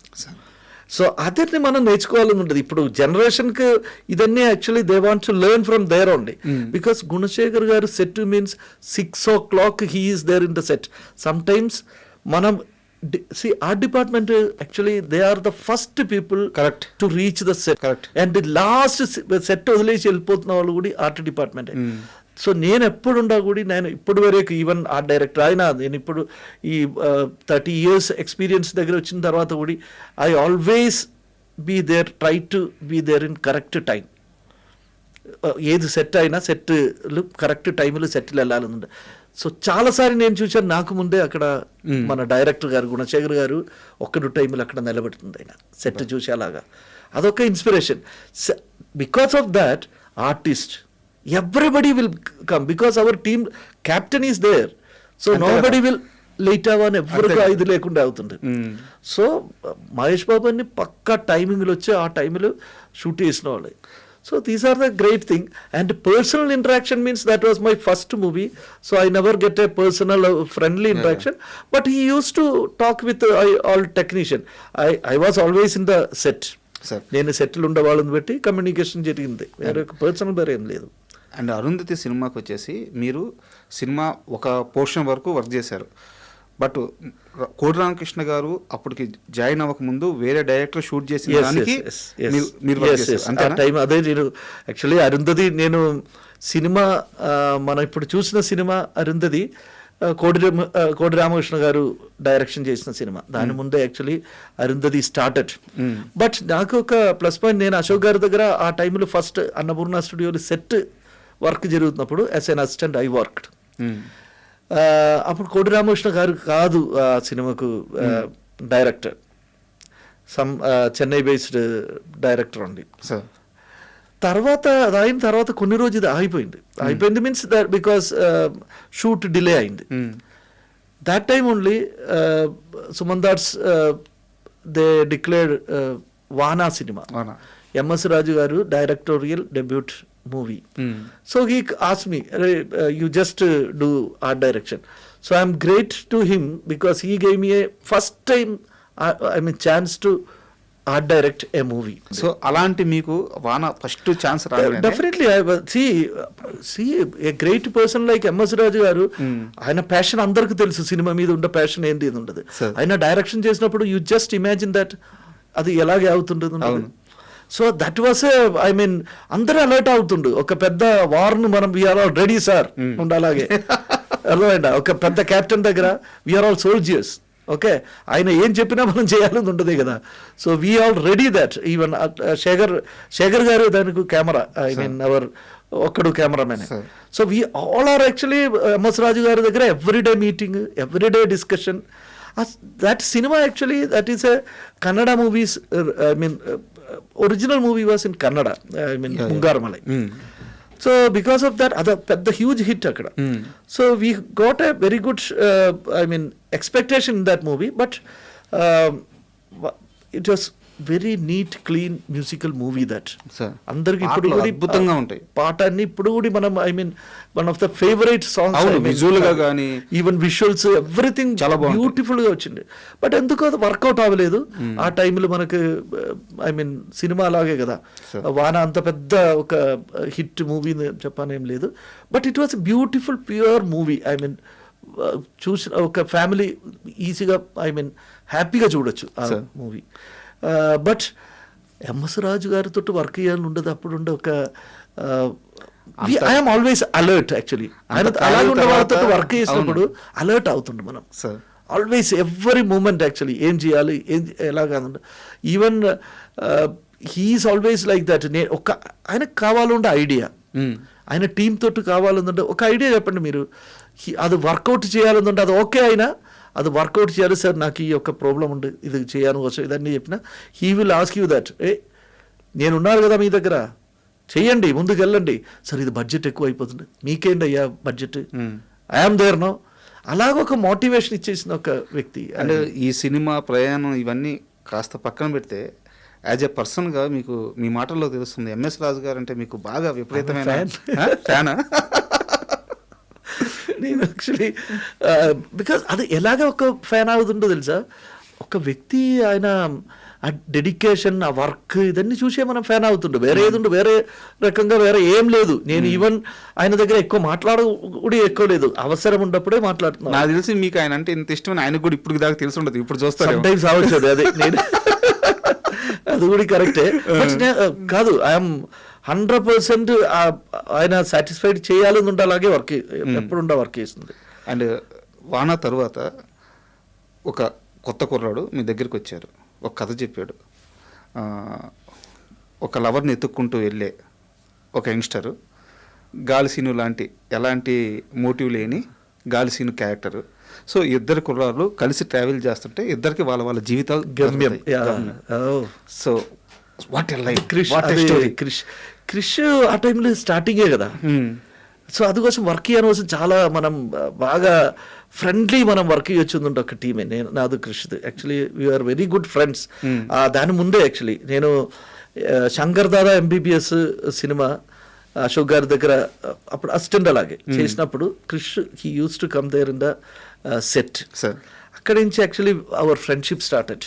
D: So అదన్నీ మనం నేర్చుకోవాలని ఉంటుంది. ఇప్పుడు జనరేషన్కి ఇదన్నీ actually they want to learn from there only, because Gunasekhar garu set means 6 o'clock he is there in the set. Sometimes మనం art department actually they are the first people
C: correct
D: to reach the set,
C: correct.
D: And last set వదిలేసి వెళ్ళిపోతున్న వాళ్ళు కూడా art department. So నేను ఎప్పుడుండా కూడా నేను ఇప్పుడు వరకు ఈవెన్ ఆర్ట్ డైరెక్టర్ అయినా నేను ఇప్పుడు ఈ 30 years ఎక్స్పీరియన్స్ దగ్గర వచ్చిన తర్వాత కూడా I always be there, try to be there in correct time. ఏది సెట్ అయినా సెట్లు కరెక్ట్ టైంలో సెట్లు వెళ్ళాలని. సో చాలాసారి నేను చూశాను, నాకు ముందే అక్కడ మన డైరెక్టర్ గారు గుణశేఖర్ గారు 1 టైంలో అక్కడ నిలబెడుతుంది ఆయన సెట్ చూసి. అలాగా అదొక inspiration. Because of that artist everybody will come because our team captain is there. So nobody will late అవ్వని ఎవరికి ఇది లేకుండా అవుతుంది. సో మహేష్ బాబు అన్ని పక్కా టైమింగ్లు వచ్చి ఆ టైంలో షూట్ చేసిన వాళ్ళు. So these are the great thing, and personal interaction means that was my first movie, so I never get a personal friendly interaction, but he used to talk with all technician. I was always in the set. నేను settle ఉండే వాళ్ళని బట్టి communication జరిగింది, వేరే personal వేరే ఏం లేదు.
C: And Arundhati సినిమాకి వచ్చేసి మీరు సినిమా ఒక పోర్షన్ వరకు వర్క్ చేశారు, బట్ కోడి రామకృష్ణ గారు అప్పటికి జాయిన్ అవ్వక ముందు వేరే డైరెక్టర్ షూట్ చేసిన దానికి మీరు వర్క్ చేశారు.
D: ఆ టైం అదే నేను యాక్చువల్లీ అరుంధతి నేను సినిమా మనం ఇప్పుడు చూసిన సినిమా అరుంధతి కోడి రామకృష్ణ గారు డైరెక్షన్ చేసిన సినిమా. దాని ముందే యాక్చువల్లీ అరుంధతి స్టార్టెడ్. బట్ నాకు ఒక ప్లస్ పాయింట్, నేను అశోక్ గారి దగ్గర ఆ టైంలో ఫస్ట్ అన్నపూర్ణ స్టూడియోలో సెట్ వర్క్ జరుగుతున్నప్పుడు as an assistant I worked. అప్పుడు కోడి రామకృష్ణ గారు కాదు ఆ సినిమాకు director, some Chennai based director అండి. తర్వాత అది అయిన తర్వాత కొన్ని రోజు ఇది ఆగిపోయింది means that because shoot delay అయింది. That time only Suman that's they declared Vaana సినిమా. MS Raju garu directorial debut movie. So he asked me, you just do art direction. So I'm great to him because he gave me a first time chance to art direct a movie.
C: So అలాంటి మీకు Vaana first chance రాలేదు?
D: Definitely I see a great person like MS Raju garu, ఆయన passion అందరికీ తెలుసు, cinema మీద ఉండే passion ఏంటి ఇది ఉండదు. ఆయన డైరెక్షన్ చేసినప్పుడు యూ జస్ట్ ఇమాజిన్ దట్ అది ఎలాగే అవుతుంటుంది. సో దట్ వాస్ అందరూ అలర్ట్ అవుతుండు, ఒక పెద్ద వార్ను మనం వీఆర్ ఆల్ రెడీ సార్ ఉండాలాగే అర్థమైందా, ఒక పెద్ద కెప్టెన్ దగ్గర వీఆర్ ఆల్ సోల్జర్స్. ఓకే, ఆయన ఏం చెప్పినా మనం చేయాలని ఉండదు కదా. So we already that. Even Sekhar garu దానికి కెమెరా అవర్ ఒక్కడు cameraman. So we all are actually MS Raju గారి దగ్గర everyday meeting, everyday discussion. That సినిమా actually that is a Kannada movies, original movie was in Kannada, Mungarmalai. So because of that, the huge hit akkada. So we got a very good expectation in that movie, but it was very neat clean musical movie that. అందరికి ఇప్పుడు కూడా
C: అద్భుతంగా ఉంటాయి
D: పాట అన్ని ఇప్పుడు కూడా మనం one of the favourite songs,
C: visual గా గానీ
D: ఈవెన్ విజువల్స్ ఎవ్రీథింగ్ చాలా బ్యూటిఫుల్ గా వచ్చింది. బట్ ఎందుకో అది వర్కౌట్ అవ్వలేదు ఆ టైంలో. మనకు సినిమా అలాగే కదా, వాన అంత పెద్ద ఒక హిట్ మూవీ చెప్పానేం లేదు, but it was beautiful pure movie. చూసిన ఒక ఫ్యామిలీ ఈజీగా హ్యాపీగా చూడొచ్చు ఆ మూవీ. బట్ ఎంఎస్ రాజు గారితో వర్క్ చేయాలని ఉండదు. అప్పుడు ఉండే ఒక ఐఎమ్ ఆల్వేస్ అలర్ట్ యాక్చువల్లీ. ఆయన అలాగే ఉండే వాళ్ళతో వర్క్ చేసినప్పుడు అలర్ట్ అవుతుండే మనం ఆల్వేస్ ఎవ్రీ మూమెంట్ యాక్చువల్లీ ఏం చేయాలి ఎలాగా. Even he's always like that. ఒక ఆయనకు కావాలంటే ఐడియా, ఆయన టీమ్ తోటి కావాలంటే ఒక ఐడియా చెప్పండి మీరు, అది వర్కౌట్ చేయాలంటే అది ఓకే అయినా అది వర్కౌట్ చేయాలి సార్, నాకు ఈ యొక్క ప్రాబ్లం ఉంది, ఇది చేయాలని కోసం ఇదన్నీ చెప్పిన he will ask you that, నేనున్నారు కదా మీ దగ్గర, చెయ్యండి, ముందుకు వెళ్ళండి సార్, ఇది బడ్జెట్ ఎక్కువ అయిపోతుంది, మీకేంటి అయ్యా బడ్జెట్, ఐఎమ్ దేర్ నో. అలాగ ఒక మోటివేషన్ ఇచ్చేసిన ఒక వ్యక్తి.
C: అంటే ఈ సినిమా ప్రయాణం ఇవన్నీ కాస్త పక్కన పెడితే యాజ్ ఎ పర్సన్గా మీకు మీ మాటల్లో తెలుస్తుంది ఎంఎస్ రాజు గారు అంటే మీకు బాగా విపరీతమైన ఫ్యానా?
D: నేను యాక్చువల్లీ బికాజ్ అది ఎలాగ ఒక ఫ్యాన్ అవుతుందో తెలుసా, ఒక వ్యక్తి ఆయన ఆ డెడికేషన్, ఆ వర్క్ ఇదన్నీ చూసే మనం ఫ్యాన్ అవుతుండే. వేరే ఏది వేరే రకంగా వేరే ఏం లేదు. నేను ఈవెన్ ఆయన దగ్గర ఎక్కువ కూడా ఎక్కువ లేదు, అవసరం ఉన్నప్పుడే మాట్లాడుతున్నాను.
C: నాకు తెలిసి మీకు ఆయన అంటే ఇంత ఇష్టం ఆయనకు కూడా ఇప్పుడు దాకా తెలిసి ఉండదు, ఇప్పుడు చూస్తారు.
D: టైమ్స్ అవచ్చు అదే నేను అది కూడా కరెక్టే. కాదు, ఐఎమ్ 100% ఆయన సాటిస్ఫైడ్ చేయాలని ఉంటే అలాగే వర్క్ ఎప్పుడు వర్క్ చేస్తుంది.
C: అండ్ వానా తర్వాత ఒక కొత్త కుర్రాడు మీ దగ్గరికి వచ్చారు, ఒక కథ చెప్పాడు. ఒక లవర్ని ఎత్తుక్కుంటూ వెళ్ళే ఒక యంగ్స్టరు, గాలిసీను లాంటి ఎలాంటి మోటివ్ లేని గాలిసీను క్యారెక్టరు. సో ఇద్దరు కుర్రాళ్ళు కలిసి ట్రావెల్ చేస్తుంటే ఇద్దరికి వాళ్ళ వాళ్ళ జీవితాలు
D: Gamyam.
C: So what a life,
D: Krish ఆ టైంలో స్టార్టింగే కదా. సో అందుకోసం వర్క్ చేయడం కోసం చాలా మనం బాగా ఫ్రెండ్లీ మనం వర్క్ చేయొచ్చుందంటే ఒక టీమే నేను, నాది, క్రిష్ది. Actually we're very good friends. దాని ముందే యాక్చువల్లీ నేను శంకర్ దాదా MBBS సినిమా అశోక్ గారి దగ్గర అప్పుడు అసిస్టెంట్ అలాగే చేసినప్పుడు Krish he use to come there in the set. అక్కడి నుంచి actually our friendship started.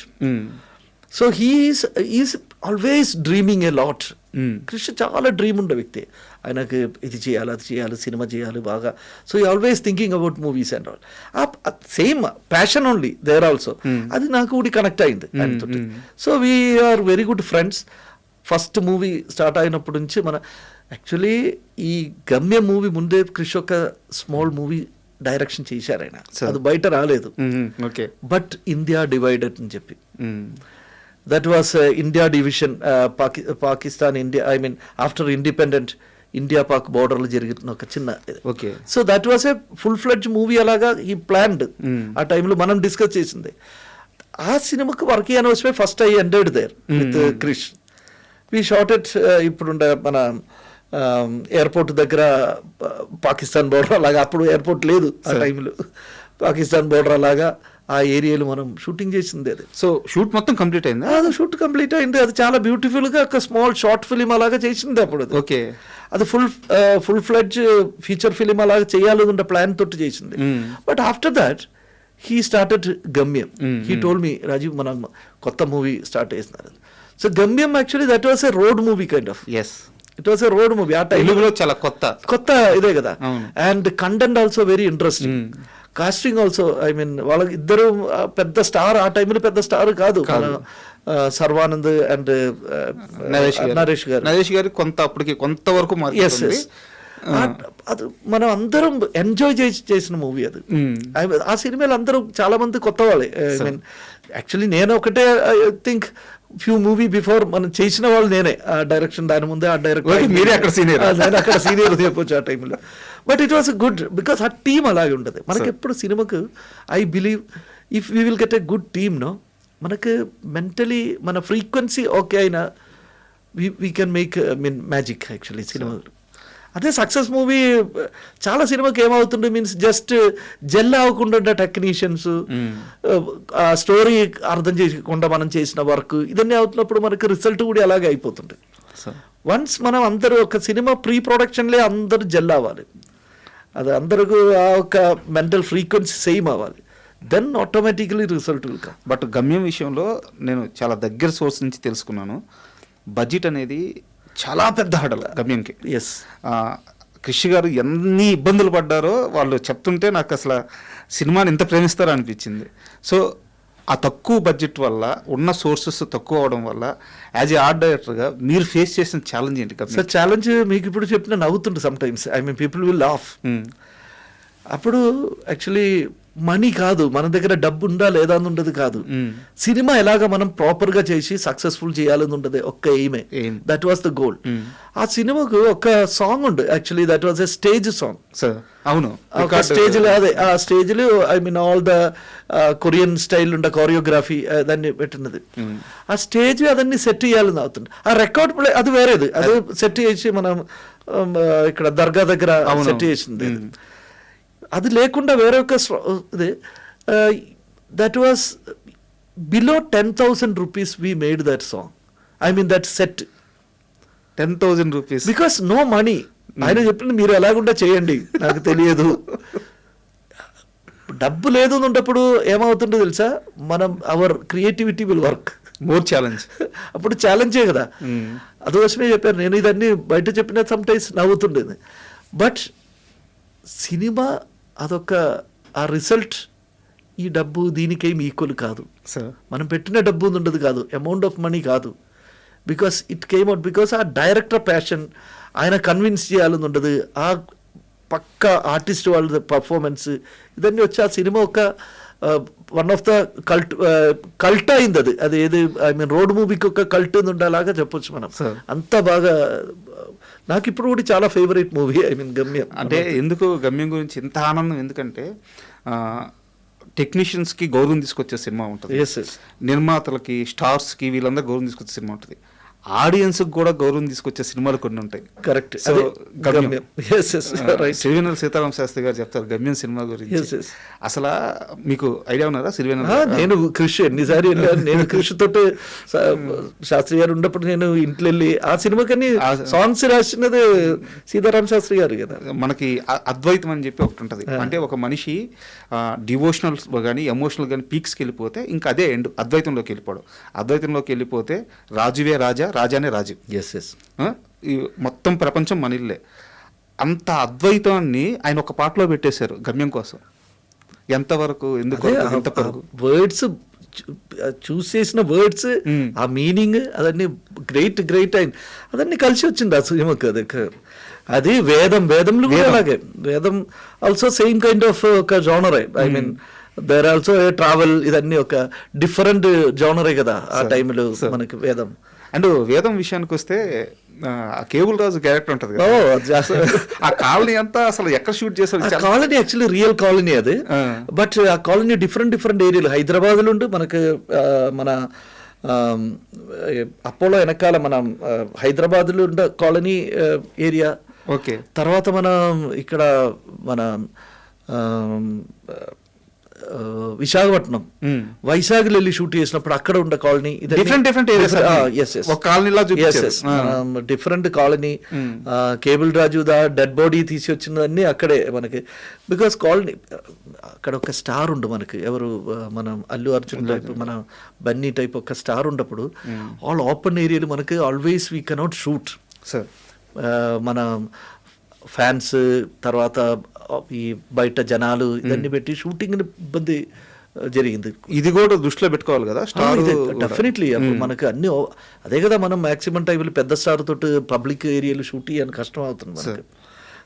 D: So he's always dreaming a lot. Krish చాలా డ్రీమ్ ఉండే వ్యక్తి. ఆయనకు ఇది చేయాలి, అది చేయాలి, సినిమా చేయాలి బాగా. సో ఈ always thinking about movies and all. Same passion only there also. అది నాకు కూడా కనెక్ట్ అయింది ఆయనతో. So we are very good friends. First movie start అయినప్పటి నుంచి మన యాక్చువల్లీ ఈ గమ్యం మూవీ ముందే క్రిష్ ఒక స్మాల్ మూవీ డైరెక్షన్ చేశారు ఆయన, అది బయట రాలేదు. బట్ ఇండియా డివైడెడ్ అని చెప్పి, that was India division, Pakistan India, I mean after independent India Pak బోర్డర్లో జరిగిన ఒక చిన్న. So that was A full fledged movie. అలాగా ఈ ప్లాన్డ్ ఆ టైంలో మనం డిస్కస్ చేసింది. ఆ సినిమాకి వర్క్ చేయనవసరమే first I ended there with Krish. We shot it ఇప్పుడుండే మన ఎయిర్పోర్ట్ దగ్గర పాకిస్తాన్ బోర్డర్ అలాగా, అప్పుడు ఎయిర్పోర్ట్ లేదు ఆ టైంలో, పాకిస్తాన్ బోర్డర్ అలాగా ఆ ఏరియాలో మనం షూటింగ్ చేసింది అది.
C: సో షూట్ మొత్తం కంప్లీట్ అయింది?
D: అది షూట్ కంప్లీట్ అయింది. అది చాలా బ్యూటిఫుల్గా ఒక స్మాల్ షార్ట్ ఫిలిం అలాగా చేసింది అప్పుడు.
C: ఓకే,
D: అది ఫుల్ ఫ్లెడ్జ్ ఫీచర్ ఫిలిం అలాగా చేయాలనుకుంటే ప్లాన్ తోటి చేసింది. But after that he started Gamyam. He told me, Rajeev మనం కొత్త మూవీ స్టార్ట్ చేస్తున్నారు. So Gamyam actually that was a road movie kind of. It was a road movie. ఆ టైంలో
C: చాలా కొత్త
D: ఇదే కదా. And content also very interesting. Casting also, I mean వాళ్ళకి ఇద్దరు పెద్ద స్టార్, ఆ టైంలో పెద్ద స్టార్ కాదు, సర్వానంద్ అండ్
C: నరేష్ గారు కొంత అప్పటికి కొంతవరకు.
D: అది మనం అందరం ఎంజాయ్ చేసిన మూవీ అది. ఆ సినిమాలు అందరూ చాలా మంది కొత్త వాళ్ళే. ఐ మీన్ యాక్చువల్లీ నేను ఒకటే I think few movie before మనం చేసిన వాళ్ళు నేనే. ఆ డైరెక్షన్ దాని ముందే ఆ డైరెక్టర్
C: మీరే అక్కడ సీనియర్,
D: నేను అక్కడ సీనియర్ చెప్పొచ్చు ఆ టైంలో. But it was good because ఆ టీమ్ అలాగే ఉంటుంది మనకి ఎప్పుడు సినిమాకు. I believe if we will get a good team no, మనకు మెంటలీ మన ఫ్రీక్వెన్సీ ఓకే అయినా we can make mean magic actually cinema. అదే సక్సెస్ మూవీ చాలా సినిమాకి ఏమవుతుండే మీన్స్ జస్ట్ జెల్ అవ్వకుండా టెక్నీషియన్స్, ఆ స్టోరీ అర్థం చేయకుండా మనం చేసిన వర్క్ ఇదన్నీ అవుతున్నప్పుడు మనకు రిజల్ట్ కూడా అలాగే అయిపోతుంది. వన్స్ మనం అందరూ ఒక సినిమా ప్రీ ప్రొడక్షన్లే అందరూ జెల్ అవ్వాలి, అది అందరికీ ఆ ఒక మెంటల్ ఫ్రీక్వెన్సీ సేమ్ అవ్వాలి, then automatically result will come.
C: But Gamyam విషయంలో నేను చాలా దగ్గర సోర్స్ నుంచి తెలుసుకున్నాను, బడ్జెట్ అనేది చాలా పెద్ద హడల్ గమ్యంకి.
D: ఎస్,
C: క్రిష్ గారు ఎన్ని ఇబ్బందులు పడ్డారో వాళ్ళు చెప్తుంటే నాకు అసలు సినిమాని ఎంత ప్రేమిస్తారో అనిపించింది. సో ఆ తక్కువ బడ్జెట్ వల్ల, ఉన్న సోర్సెస్ తక్కువ అవడం వల్ల యాజ్ ఏ ఆర్ట్ డైరెక్టర్గా మీరు ఫేస్ చేసిన ఛాలెంజ్ ఏంటి?
D: సార్ ఛాలెంజ్ మీకు ఇప్పుడు చెప్పిన నవ్వుతుంటే sometimes, I mean people will laugh. అప్పుడు యాక్చువల్లీ మనీ కాదు, మన దగ్గర డబ్బు ఉందా లేదా అని ఉండదు కాదు, సినిమా ఎలాగ మనం ప్రాపర్గా చేసి సక్సెస్ఫుల్ చేయాలని ఉండదు ఒక్క ఎయిమే. That was the goal. ఆ సినిమాకు ఒక సాంగ్ ఉండు actually, that was a stage song.
C: అవును,
D: ఒక స్టేజ్లో అదే ఆ స్టేజ్లో I mean all the Korean style ఉండే కోరియోగ్రఫీ దాన్ని పెట్టినది. ఆ స్టేజ్ అదన్నీ సెట్ చేయాలని అవుతుంది. ఆ రికార్డ్ ప్లే అది వేరేది, అది సెట్ చేసి మనం ఇక్కడ దర్గా దగ్గర సెట్ చేసింది. అది లేకుండా వేరే ఒక ఇది, that was below 10,000 rupees we made that song. I mean that set.
C: 10,000 rupees.
D: Because no money. ఆయన చెప్పింది మీరు ఎలాగుండా చేయండి, నాకు తెలియదు. డబ్బు లేదు ఉన్నప్పుడు ఏమవుతుందో తెలుసా, మనం our creativity will work.
C: More challenge.
D: అప్పుడు ఛాలెంజే కదా, అందుకోసమే చెప్పాను నేను ఇదన్నీ బయట చెప్పిన సమ్ టైమ్స్ నవ్వుతుండేది. బట్ సినిమా అదొక ఆ రిజల్ట్ ఈ డబ్బు దీనికేమి ఈక్వల్ కాదు.
C: సార్
D: మనం పెట్టిన డబ్బు ఉండదు కాదు, అమౌంట్ ఆఫ్ మనీ కాదు. Because it came out because ఆ డైరెక్టర్ ప్యాషన్, ఆయన కన్విన్స్ చేయాలని ఉండదు, ఆ పక్క ఆర్టిస్ట్ వాళ్ళ పర్ఫార్మెన్స్ ఇదన్నీ వచ్చి ఆ సినిమా ఒక వన్ ఆఫ్ ద కల్ట్ అయింది. అది ఏది ఐ మీన్ రోడ్ మూవీకి ఒక కల్ట్ ఉండేలాగా చెప్పొచ్చు మనం. అంత బాగా నాకు ఇప్పుడు కూడా చాలా ఫేవరెట్ మూవీ ఐ మీన్ గమ్యం.
C: అంటే ఎందుకు గమ్యం గురించి ఇంత ఆనందం ఎందుకంటే టెక్నీషియన్స్కి గౌరవం తీసుకొచ్చే సినిమా ఉంటుంది, నిర్మాతలకి స్టార్స్కి వీళ్ళందరూ గౌరవం తీసుకొచ్చే సినిమా ఉంటుంది, ఆడియన్స్కి కూడా గౌరవం తీసుకొచ్చే సినిమాలు కొన్ని ఉంటాయి.
D: కరెక్ట్.
C: సిరివెన్నెల సీతారామ శాస్త్రి గారు చెప్తారు గమ్యం సినిమా గురించి. అసలు మీకు ఐడియా ఉన్నారా సిరివెన్నెల?
D: నేను కృషి ఎన్నిసారి వెళ్ళాను. నేను కృషితో శాస్త్రి గారు ఉన్నప్పుడు నేను ఇంట్లో వెళ్ళి ఆ సినిమాకని సాంగ్స్ రాసినది సీతారామ శాస్త్రి గారు కదా.
C: మనకి అద్వైతం అని చెప్పి ఒకటి ఉంటుంది, అంటే ఒక మనిషి డివోషనల్ కానీ ఎమోషనల్ కానీ పీక్స్కి వెళ్ళిపోతే ఇంకా అదే ఎండ్, అద్వైతంలోకి వెళ్ళిపోవడం. అద్వైతంలోకి వెళ్ళిపోతే రాజువే రాజా, రాజానే రాజు. ఈ మొత్తం ప్రపంచం మన ఇల్లే. అంత అద్వైతాన్ని ఆయన ఒక పాటలో పెట్టేశారు గమ్యం కోసం. ఎంతవరకు ఎందుకు
D: వర్డ్స్ చూస్ చేసిన వర్డ్స్, ఆ మీనింగ్ అదన్నీ గ్రేట్ గ్రేట్ అయింది. అదన్నీ కలిసి వచ్చింది ఆ సినిమాకి. అది వేదంలో కూడా అలాగే. వేదం ఆల్సో సేమ్ కైండ్ ఆఫ్ ఒక జోనరే. I mean there also travel, ఇదన్నీ ఒక డిఫరెంట్ జోనరే కదా ఆ టైంలో మనకి వేదం.
C: అండ్ వేదం విషయానికి వస్తే కేబుల్ రాజు క్యారెక్టర్ ఉంటుంది కదా, ఆ కాలనీ అంతా అసలు ఎక్కడ షూట్ చేశారు?
D: కాలనీ యాక్చువల్లీ రియల్ కాలనీ అది. బట్ ఆ కాలనీ డిఫరెంట్ ఏరియాలు హైదరాబాద్లో ఉండి మనకు మన అపోలో వెనకాల మన హైదరాబాద్లో ఉండే కాలనీ ఏరియా.
C: ఓకే.
D: తర్వాత మన ఇక్కడ మన విశాఖపట్నం వైజాగ్ వెళ్ళి షూట్ చేసినప్పుడు అక్కడ ఉన్న కాలనీ డిఫరెంట్ కాలనీ. కేబుల్ రాజు డెడ్ బాడీ తీసి వచ్చినవన్నీ అక్కడే మనకి. బికాస్ కాలనీ అక్కడ ఒక స్టార్ ఉండు మనకి, ఎవరు మనం అల్లు అర్జున్ టైప్, మన బన్నీ టైప్ ఒక స్టార్ ఉన్నప్పుడు ఆల్ ఓపెన్ ఏరియాలు మనకి ఆల్వేస్ వీ కెనాట్ షూట్. మన ఫ్యాన్స్ తర్వాత ఈ బయట జనాలు ఇవన్నీ పెట్టి షూటింగ్ ఇబ్బంది జరిగింది.
C: ఇది కూడా దృష్టిలో పెట్టుకోవాలి కదా స్టార్.
D: డెఫినెట్లీ మనకు అన్ని అదే కదా, మనం మాక్సిమం టైంలో పెద్ద స్టార్ తోటి పబ్లిక్ ఏరియాలో షూట్ చేయని కష్టం అవుతుంది మనకు.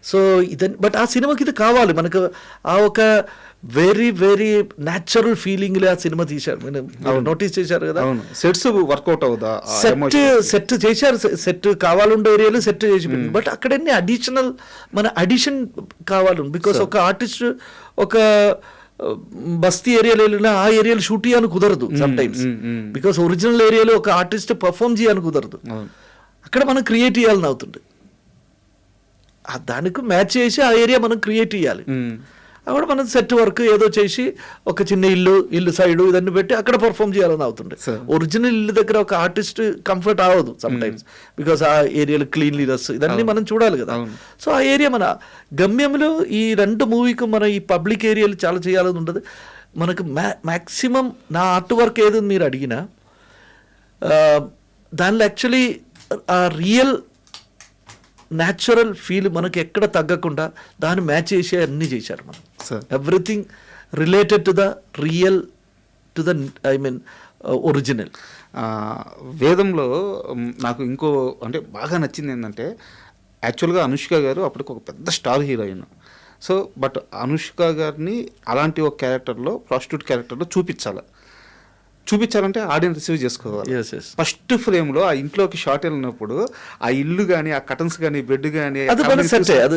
D: సో ఇదని బట్ ఆ సినిమాకి ఇది కావాలి మనకు. ఆ ఒక వెరీ వెరీ న్యాచురల్ ఫీలింగ్ ఆ సినిమా తీశారు. నోటీస్ చేశారు కదా,
C: సెట్స్ వర్కౌట్ అవుదా?
D: సెట్ చేశారు, సెట్ కావాలండే ఏరియాలో సెట్ చేసి, బట్ అక్కడన్నీ అడిషనల్ మన అడిషన్ కావాలి. బికాస్ ఒక ఆర్టిస్ట్ ఒక బస్తీ ఏరియాలో వెళ్ళినా ఆ ఏరియాలో షూట్ చేయని కుదరదు సమ్ టైమ్స్. బికాస్ ఒరిజినల్ ఏరియాలో ఒక ఆర్టిస్ట్ పర్ఫామ్ చేయని కుదరదు. అక్కడ మనం క్రియేట్ చేయాలని అవుతుంది. దానికి మ్యాచ్ చేసి ఆ ఏరియా మనం క్రియేట్ చేయాలి. అక్కడ మనం సెట్ వర్క్ ఏదో చేసి ఒక చిన్న ఇల్లు సైడ్ ఇదన్నీ పెట్టి అక్కడ పర్ఫామ్ చేయాలని అవుతుండే. ఒరిజినల్ ఇల్లు దగ్గర ఒక ఆర్టిస్ట్ కంఫర్ట్ అవ్వదు సమ్ టైమ్స్, బికాస్ ఆ ఏరియాలో క్లీన్లీనెస్ ఇదన్నీ మనం చూడాలి కదా. సో ఆ ఏరియా మన గమ్యంలో ఈ రెండు మూవీకి మన ఈ పబ్లిక్ ఏరియాలు చాలా చేయాలని ఉండదు మనకు. మ్యాక్సిమం నా ఆర్ట్ వర్క్ ఏదో మీరు అడిగినా దానిలో యాక్చువల్లీ ఆ రియల్ న్యాచురల్ ఫీల్ మనకి ఎక్కడ తగ్గకుండా దాన్ని మ్యాచ్ చేసి అన్నీ చేశారు మనం. Everything related to the real to the I mean original.
C: వేదంలో నాకు ఇంకో అంటే బాగా నచ్చింది ఏంటంటే యాక్చువల్గా అనుష్క గారు అప్పటికి ఒక పెద్ద star heroine. So but Anushka గారిని అలాంటి ఒక క్యారెక్టర్లో ప్రాస్టిట్యూట్ క్యారెక్టర్లో చూపించాలంటే ఆడియన్స్ రిసీవ్ చేసుకోవాలి. ఫస్ట్ ఫ్రేమ్ లో ఆ ఇంట్లోకి షార్ట్ వెళ్ళినప్పుడు ఆ ఇల్లు గానీ, ఆ కటన్స్ గానీ, బెడ్ గానీ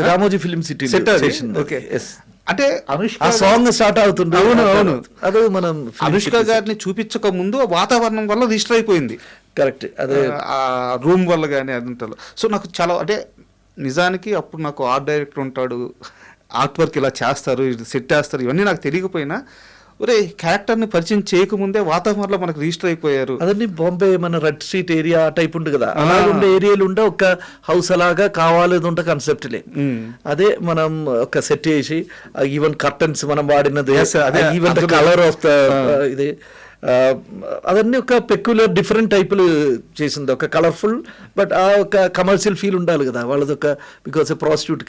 D: రామోజీ ఫిల్మ్ సిటీ
C: అంటే అనుష్క
D: సాంగ్ స్టార్ట్ అవుతుంది.
C: అవును,
D: అదే మనం
C: అనుష్క గారిని చూపించక ముందు వాతావరణం వల్ల రిజిస్టర్ అయిపోయింది.
D: కరెక్ట్. అదే
C: ఆ రూమ్ వల్ల కానీ అదంతా. సో నాకు చాలా అంటే నిజానికి అప్పుడు నాకు ఆర్ట్ డైరెక్టర్ ఉంటాడు, ఆర్ట్ వర్క్ ఇలా చేస్తారు, సెట్ చేస్తారు, ఇవన్నీ నాకు తెలియకపోయినా ఒరే క్యారెక్టర్ని పరిచయం చేయకముందే వాతావరణంలో మనకు రిజిస్టర్ అయిపోయారు.
D: అదన్నీ బాంబే మన రెడ్ స్ట్రీట్ ఏరియా టైప్ ఉంటుంది కదా, అలా ఉండే ఏరియాలు ఉండే ఒక హౌస్ అలాగా కావాలని ఉంటే కాన్సెప్ట్లే. అదే మనం ఒక సెట్ చేసి ఈవెన్ కర్టన్స్ మనం వాడినది, even the colour of the ఇది అవన్నీ ఒక పెక్యులర్ డిఫరెంట్ టైపులు చేసింది, ఒక కలర్ఫుల్ బట్ ఆ ఒక కమర్షియల్ ఫీల్ ఉండాలి కదా వాళ్ళది, ఒక బికాస్ ప్రాస్టిట్యూట్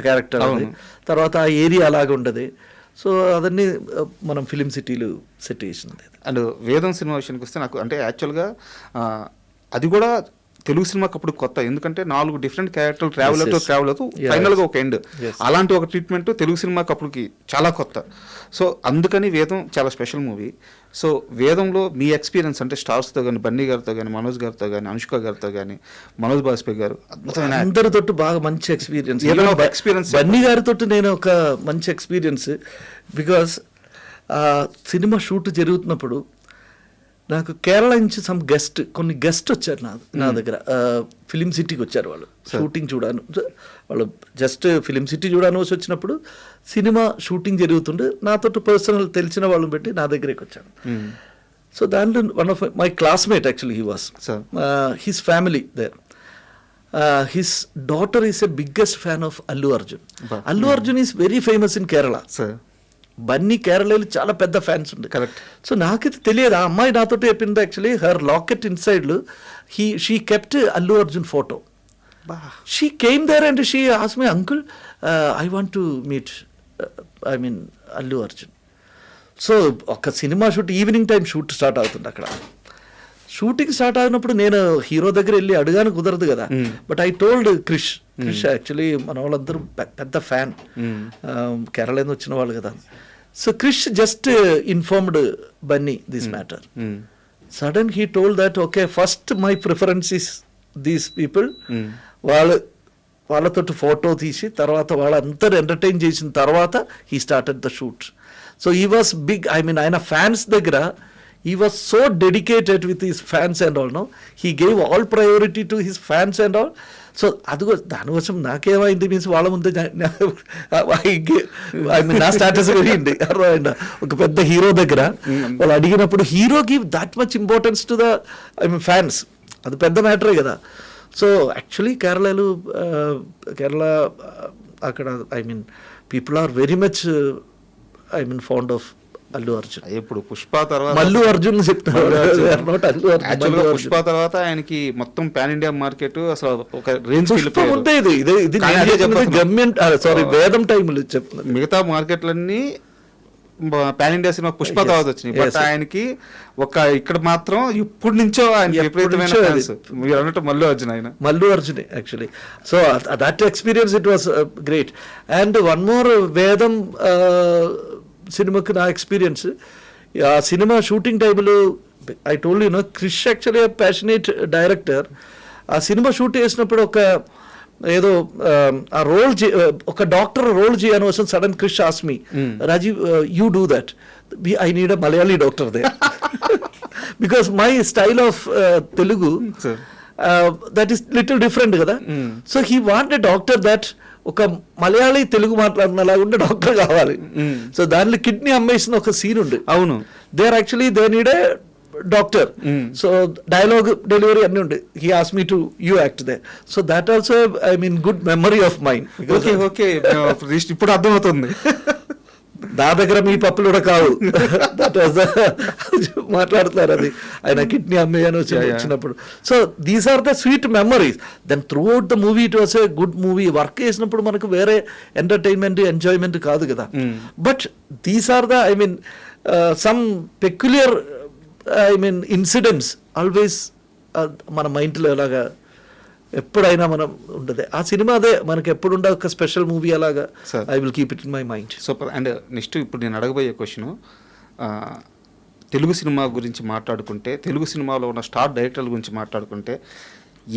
D: క్యారెక్టర్ అది, తర్వాత ఆ ఏరియా అలాగే ఉండదు. సో అదన్నీ మనం ఫిలిం సిటీలు సెట్ చేసింది.
C: అండ్ వేదం సినిమా విషయానికి వస్తే నాకు అంటే యాక్చువల్గా అది కూడా తెలుగు సినిమాకి అప్పుడు కొత్త, ఎందుకంటే 4 డిఫరెంట్ క్యారెక్టర్లు ట్రావెల్ అవుతూ ఫైనల్గా ఒక ఎండ్, అలాంటి ఒక ట్రీట్మెంట్ తెలుగు సినిమాకి అప్పటికి చాలా కొత్త. సో అందుకని వేదం చాలా స్పెషల్ మూవీ. సో వేదంలో మీ ఎక్స్పీరియన్స్ అంటే స్టార్స్తో కానీ, బన్నీ గారితో కానీ, మనోజ్ గారితో కానీ, అనుష్క గారితో కానీ, మనోజ్ బాజ్పేయి గారు అద్భుతమైన
D: అందరితో బాగా మంచి ఎక్స్పీరియన్స్.
C: ఎక్స్పీరియన్స్
D: బన్నీ గారితో నేను ఒక మంచి ఎక్స్పీరియన్స్, బికాస్ సినిమా షూట్ జరుగుతున్నప్పుడు నాకు కేరళ నుంచి కొన్ని గెస్ట్ వచ్చారు నా దగ్గర, ఫిలిం సిటీకి వచ్చారు వాళ్ళు షూటింగ్ చూడాను. వాళ్ళు జస్ట్ ఫిలిం సిటీ చూడాను వచ్చినప్పుడు సినిమా షూటింగ్ జరుగుతుండే నాతో పర్సనల్ తెలిసిన వాళ్ళని పెట్టి నా దగ్గరికి వచ్చాను. సో దాంట్లో one of my classmate actually he was, his family there, his daughter is a biggest fan of Allu Arjun. Allu Arjun is very famous in Kerala. Bunny కేరళలో చాలా పెద్ద ఫ్యాన్స్ ఉంది.
C: కరెక్ట్.
D: సో నాకైతే తెలియదు, ఆ అమ్మాయి నాతో చెప్పింది actually her locket inside she kept Allu Arjun photo. She came there and she asked me, uncle I want to meet Allu Arjun. So ఒక సినిమా shoot evening time shoot start అవుతుంది అక్కడ. షూటింగ్ స్టార్ట్ అయినప్పుడు నేను హీరో దగ్గర వెళ్ళి అడగాను, కుదరదు కదా. But I told Krish actually మన వాళ్ళందరూ పెద్ద ఫ్యాన్, కేరళ నుంచి వచ్చిన వాళ్ళు కదా. So Krish just informed Bunny this matter. Sudden he told that okay first my preference is these people. వాళ్ళతో ఫోటో తీసి తర్వాత వాళ్ళందరూ ఎంటర్టైన్ చేసిన తర్వాత he started the shoot. So he was big, ఆయన ఫ్యాన్స్ దగ్గర he was so dedicated with his fans and all, no, he gave all priority to his fans and all. So అది దానికోసం నాకేమైంది means వాళ్ళ ముందే నా status పెరిగింది. ఒక పెద్ద హీరో దగ్గర వాళ్ళు అడిగినప్పుడు hero give that much importance to the fans, అది పెద్ద మ్యాటరే కదా. సో యాక్చువల్లీ కేరళ అక్కడ people are very much fond of Allu Arjun.
C: ఇప్పుడు పుష్ప తర్వాత
D: అల్లు అర్జున్
C: యాక్చువల్గా పుష్ప తర్వాత ఆయనకి మొత్తం పాన్ ఇండియా మార్కెట్ అసలు ఒక రేంజ్
D: వేదం టైంలో చెప్తున్నా.
C: మిగతా మార్కెట్లన్నీ పాన్ ఇండియా సినిమా పుష్ప తర్వాత వచ్చినాయి, బట్ ఆయనకి ఒక ఇక్కడ మాత్రం ఇప్పటి నుంచో ఆయన విపరీతమైన మీరు అన్నట్టు Mallu Arjun
D: actually. So that experience it was great. And one more Vedam సినిమాకి నా ఎక్స్పీరియన్స్, ఆ సినిమా షూటింగ్ టైంలో I told you Krish actually passionate director. ఆ సినిమా షూట్ చేసినప్పుడు ఏదో ఆ రోల్ ఒక డాక్టర్ రోల్ చేయని కోసం sudden Krish ask me, Rajeev you do that, I need a Malayali doctor they because my style of Telugu that is little different కదా. So he want a doctor that ఒక మలయాళీ తెలుగు మాట్లాడినలా ఉండే డాక్టర్ కావాలి. సో దానిలో కిడ్నీ అమ్మేసిన ఒక scene ఉంది.
C: అవును,
D: they are actually they need a doctor. So dialogue delivery అన్ని ఉండే. He ask me to you act they. So that also good memory of mind.
C: Okay ఇప్పుడు అర్థమవుతుంది.
D: నా దగ్గర మీ పప్పులు కూడా కావు మాట్లాడుతున్నారు, అది ఆయన కిడ్నీ అమ్మేయని వచ్చినప్పుడు. So these are the sweet memories. Then throughout the movie it was a good movie. Work చేసినప్పుడు మనకు వేరే ఎంటర్టైన్మెంట్ ఎంజాయ్మెంట్ కాదు కదా. But these are the some peculiar incidents always మన మైండ్లో ఎలాగా ఎప్పుడైనా మనం ఉండదు. ఆ సినిమా అదే మనకి ఎప్పుడు ఉండే ఒక స్పెషల్ మూవీ అలాగా. I will keep it in my mind.
C: Super. And next ఇప్పుడు నేను అడగబోయే క్వశ్చన్, తెలుగు సినిమా గురించి మాట్లాడుకుంటే, తెలుగు సినిమాలో ఉన్న స్టార్ డైరెక్టర్ల గురించి మాట్లాడుకుంటే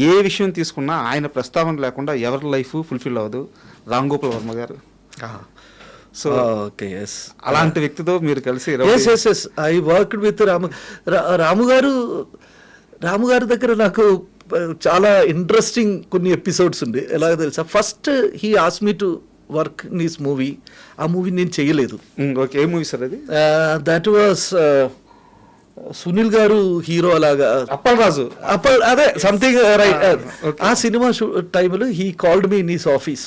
C: ఏ విషయం తీసుకున్నా ఆయన ప్రస్తావన లేకుండా ఎవరి లైఫ్ ఫుల్ఫిల్ అవ్వదు. రామ్ గోపాల్ వర్మ గారు. సో
D: ఓకే, ఎస్,
C: అలాంటి వ్యక్తితో మీరు కలిసి
D: ఐ వర్క్డ్ విత్ రాము గారు దగ్గర నాకు చాలా ఇంట్రెస్టింగ్ కొన్ని ఎపిసోడ్స్ ఉంది. ఎలాగో తెలుసా, first he ask me to work in his movie. ఆ మూవీ నేను చేయలేదు.
C: ఓకే, ఏ మూవీ సార్ అది?
D: That was Sunil garu hero అలాగా
C: అప్పలరాజు
D: అదే సంథింగ్ రైట్ ఆ సినిమా టైంలో he called me in his office.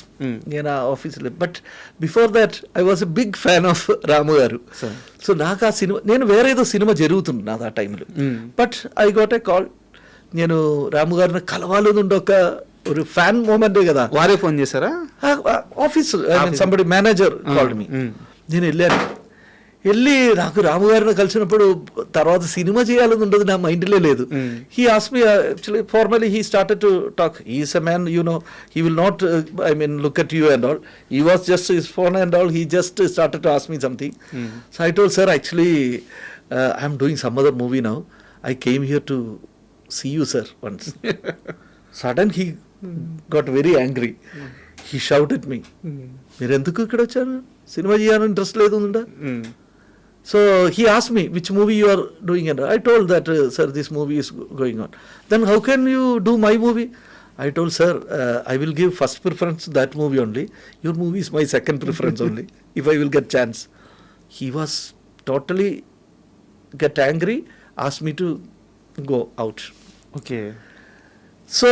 D: నేను ఆ ఆఫీస్లో, but before that I was a big fan of Ramu garu. So నాకు ఆ సినిమా, నేను వేరేదో సినిమా జరుగుతుంది నాది ఆ టైంలో, but I got A call. నేను రాము గారిని కలవాలని ఉండే ఒక ఫ్యాన్ మూమెంటే కదా.
C: వారే ఫోన్ చేశారా?
D: Office somebody manager called me. నేను వెళ్ళి నాకు రాము గారిని కలిసినప్పుడు తర్వాత సినిమా చేయాలని ఉండదు నా మైండ్లో లేదు. He ask me actually formally he started to talk. He's a man, you know, he will not I mean look at you and all. He was just his phone and all. He just started to ask me something. So I told sir actually I'm doing some other movie now. I came here to see you sir once. Sudden he got very angry. He shouted me, మీరు ఎందుకు ఇక్కడ వచ్చారు, cinema చేయాలని interest లేదు ఉందా? So he asked me which movie you are doing, and I told that sir this movie is going on. Then how can you do my movie? I told sir I will give first preference to that movie only. Your movie is my second preference only if I will get chance. He was totally get angry, asked me to go out.
C: Okay.
D: So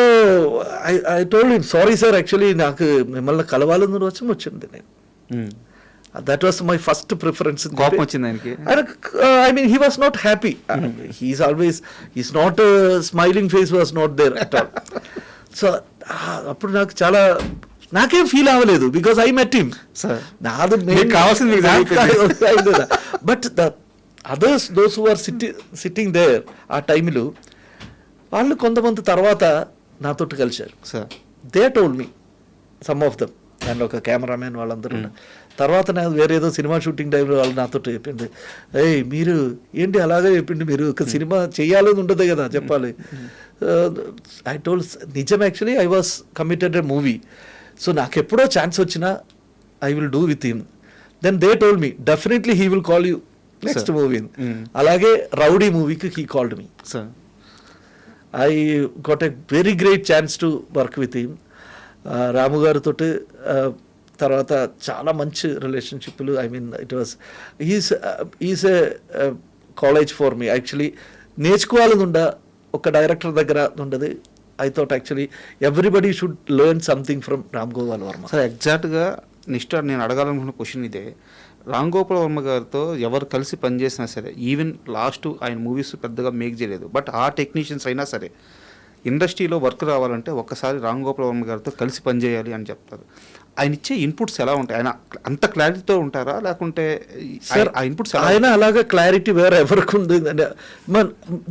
D: I told him, sorry sir actually నాకు మిమ్మల్ని కలవాలని వచ్చింది నేను. That was my first preference.
C: కోపం వచ్చింది ఆయనకి.
D: I mean he was not happy. He's always he's not smiling face was not there at all. So అప్పుడు నాకు చాలా, నాకేం ఫీల్ అవ్వలేదు బికాస్ ఐ మెట్ హిమ్. నాది
C: కావాల్సింది.
D: But the others those who are sitting there ఆ టైంలో వాళ్ళు కొంతమంది తర్వాత నాతో కలిశారు. They told me some of them, and ఒక కెమెరామెన్ వాళ్ళందరూ తర్వాత నాకు వేరేదో సినిమా షూటింగ్ టైంలో వాళ్ళు నాతో చెప్పింది, ఏయ్ మీరు ఏంటి అలాగే చెప్పింది, మీరు ఒక సినిమా చేయాలని ఉండదు కదా చెప్పాలి. ఐ టోల్డ్ నిజం, actually I was committed a movie. So నాకు ఎప్పుడో ఛాన్స్ వచ్చినా I will do with him. Then they told me definitely he will call you next movie. అలాగే రౌడీ మూవీకి he called me. I got a very great chance to work with him. Ramu గారితో తర్వాత చాలా మంచి రిలేషన్షిప్లు. I mean it was is a college for me. Actually నేర్చుకోవాలని ఉండ ఒక డైరెక్టర్ దగ్గర ఉండదు. I thought actually everybody should learn something from Ram Gopal Varma.
C: Sir ఎగ్జాక్ట్గా నెక్స్ట్ నేను అడగాలనుకున్న క్వశ్చన్ ఇదే. రామ్ గోపాల్ వర్మ గారితో ఎవరు కలిసి పనిచేసినా సరే, ఈవెన్ లాస్ట్ ఆయన మూవీస్ పెద్దగా మేక్ చేయలేదు, బట్ ఆ టెక్నీషియన్స్ అయినా సరే ఇండస్ట్రీలో వర్క్ రావాలంటే ఒక్కసారి రామ్ గోపాల్ వర్మ గారితో కలిసి పనిచేయాలి అని చెప్తారు. ఆయన ఇచ్చే ఇన్పుట్స్ ఎలా ఉంటాయి? ఆయన అంత క్లారిటీతో ఉంటారా, లేకుంటే ఆ ఇన్పుట్స్
D: ఆయన అలాగా క్లారిటీ వేరే ఎవరికి ఉంది?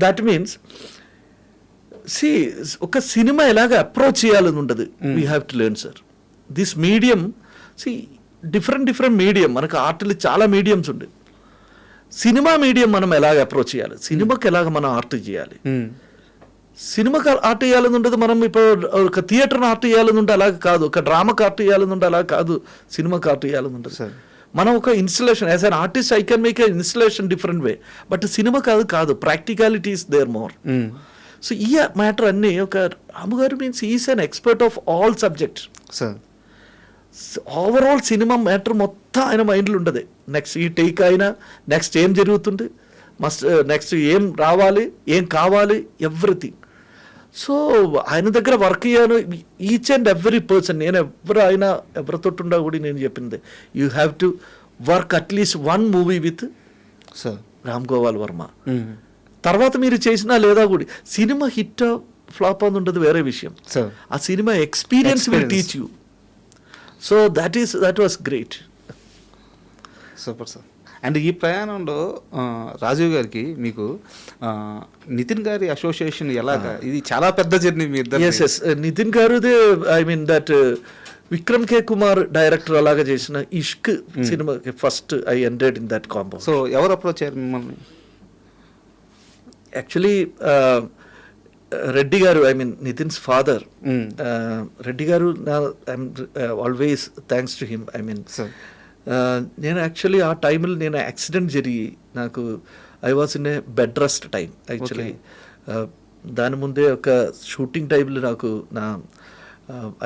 D: దట్ మీన్స్ సి ఒక సినిమా ఎలాగ అప్రోచ్ చేయాలని ఉండదు. We have to learn sir this medium. See different medium, మనకు ఆర్ట్లు చాలా మీడియంస్ ఉండే. సినిమా మీడియం మనం ఎలాగ అప్రోచ్ చేయాలి, సినిమాకి ఎలాగ మనం ఆర్ట్ చేయాలి. సినిమాకి ఆర్ట్ చేయాలని ఉండదు. మనం ఇప్పుడు ఒక థియేటర్ని ఆర్ట్ చేయాలని ఉంటే అలాగే కాదు, ఒక డ్రామాకి ఆర్ట్ చేయాలని ఉంటే అలా కాదు, సినిమాకి ఆర్ట్ చేయాలని ఉంటుంది. మనం ఒక installation as an artist I can make a installation different way, but సినిమా కాదు practicality is there more. So ఈ మ్యాటర్ అన్నీ ఒక Ramu garu means is an expert of all subjects. Overall సినిమా మ్యాటర్ మొత్తం ఆయన మైండ్లో ఉంటుంది. నెక్స్ట్ ఈ టేక్ అయినా నెక్స్ట్ ఏం జరుగుతుంది, నెక్స్ట్ ఏం రావాలి, ఏం కావాలి, ఎవ్రీథింగ్. సో ఆయన దగ్గర వర్క్ అయ్యాను. ఈచ్ అండ్ ఎవ్రీ పర్సన్, నేను ఎవరితో ఉండా కూడా నేను చెప్పింది, you have to work at least one movie with Ram Gopal Varma. తర్వాత మీరు చేసినా లేదా కూడా సినిమా హిట్ ఫ్లాప్ అని ఉంటుంది వేరే విషయం. ఆ cinema experience will teach you. So that was great.
C: Super sir. And ఈ ప్రయాణంలో రాజీవ్ గారికి మీకు నితిన్ గారి అసోసియేషన్ ఎలాగా? ఇది చాలా పెద్ద జర్నీ మీ ఇద్దరు.
D: ఎస్ నితిన్ గారుదే. I mean that Vikram K Kumar director అలాగా చేసిన ఇష్క్ సినిమాకి first I entered in that compound.
C: So ఎవరు అప్రోచ్ అయ్యారు మిమ్మల్ని?
D: Actually Reddy garu, I mean Nithin's father Reddy garu, always thanks to him. I mean నేను యాక్చువల్లీ ఆ టైంలో నేను యాక్సిడెంట్ జరిగి నాకు I was in a bed rest time actually. దాని ముందే ఒక షూటింగ్ టైంలో నాకు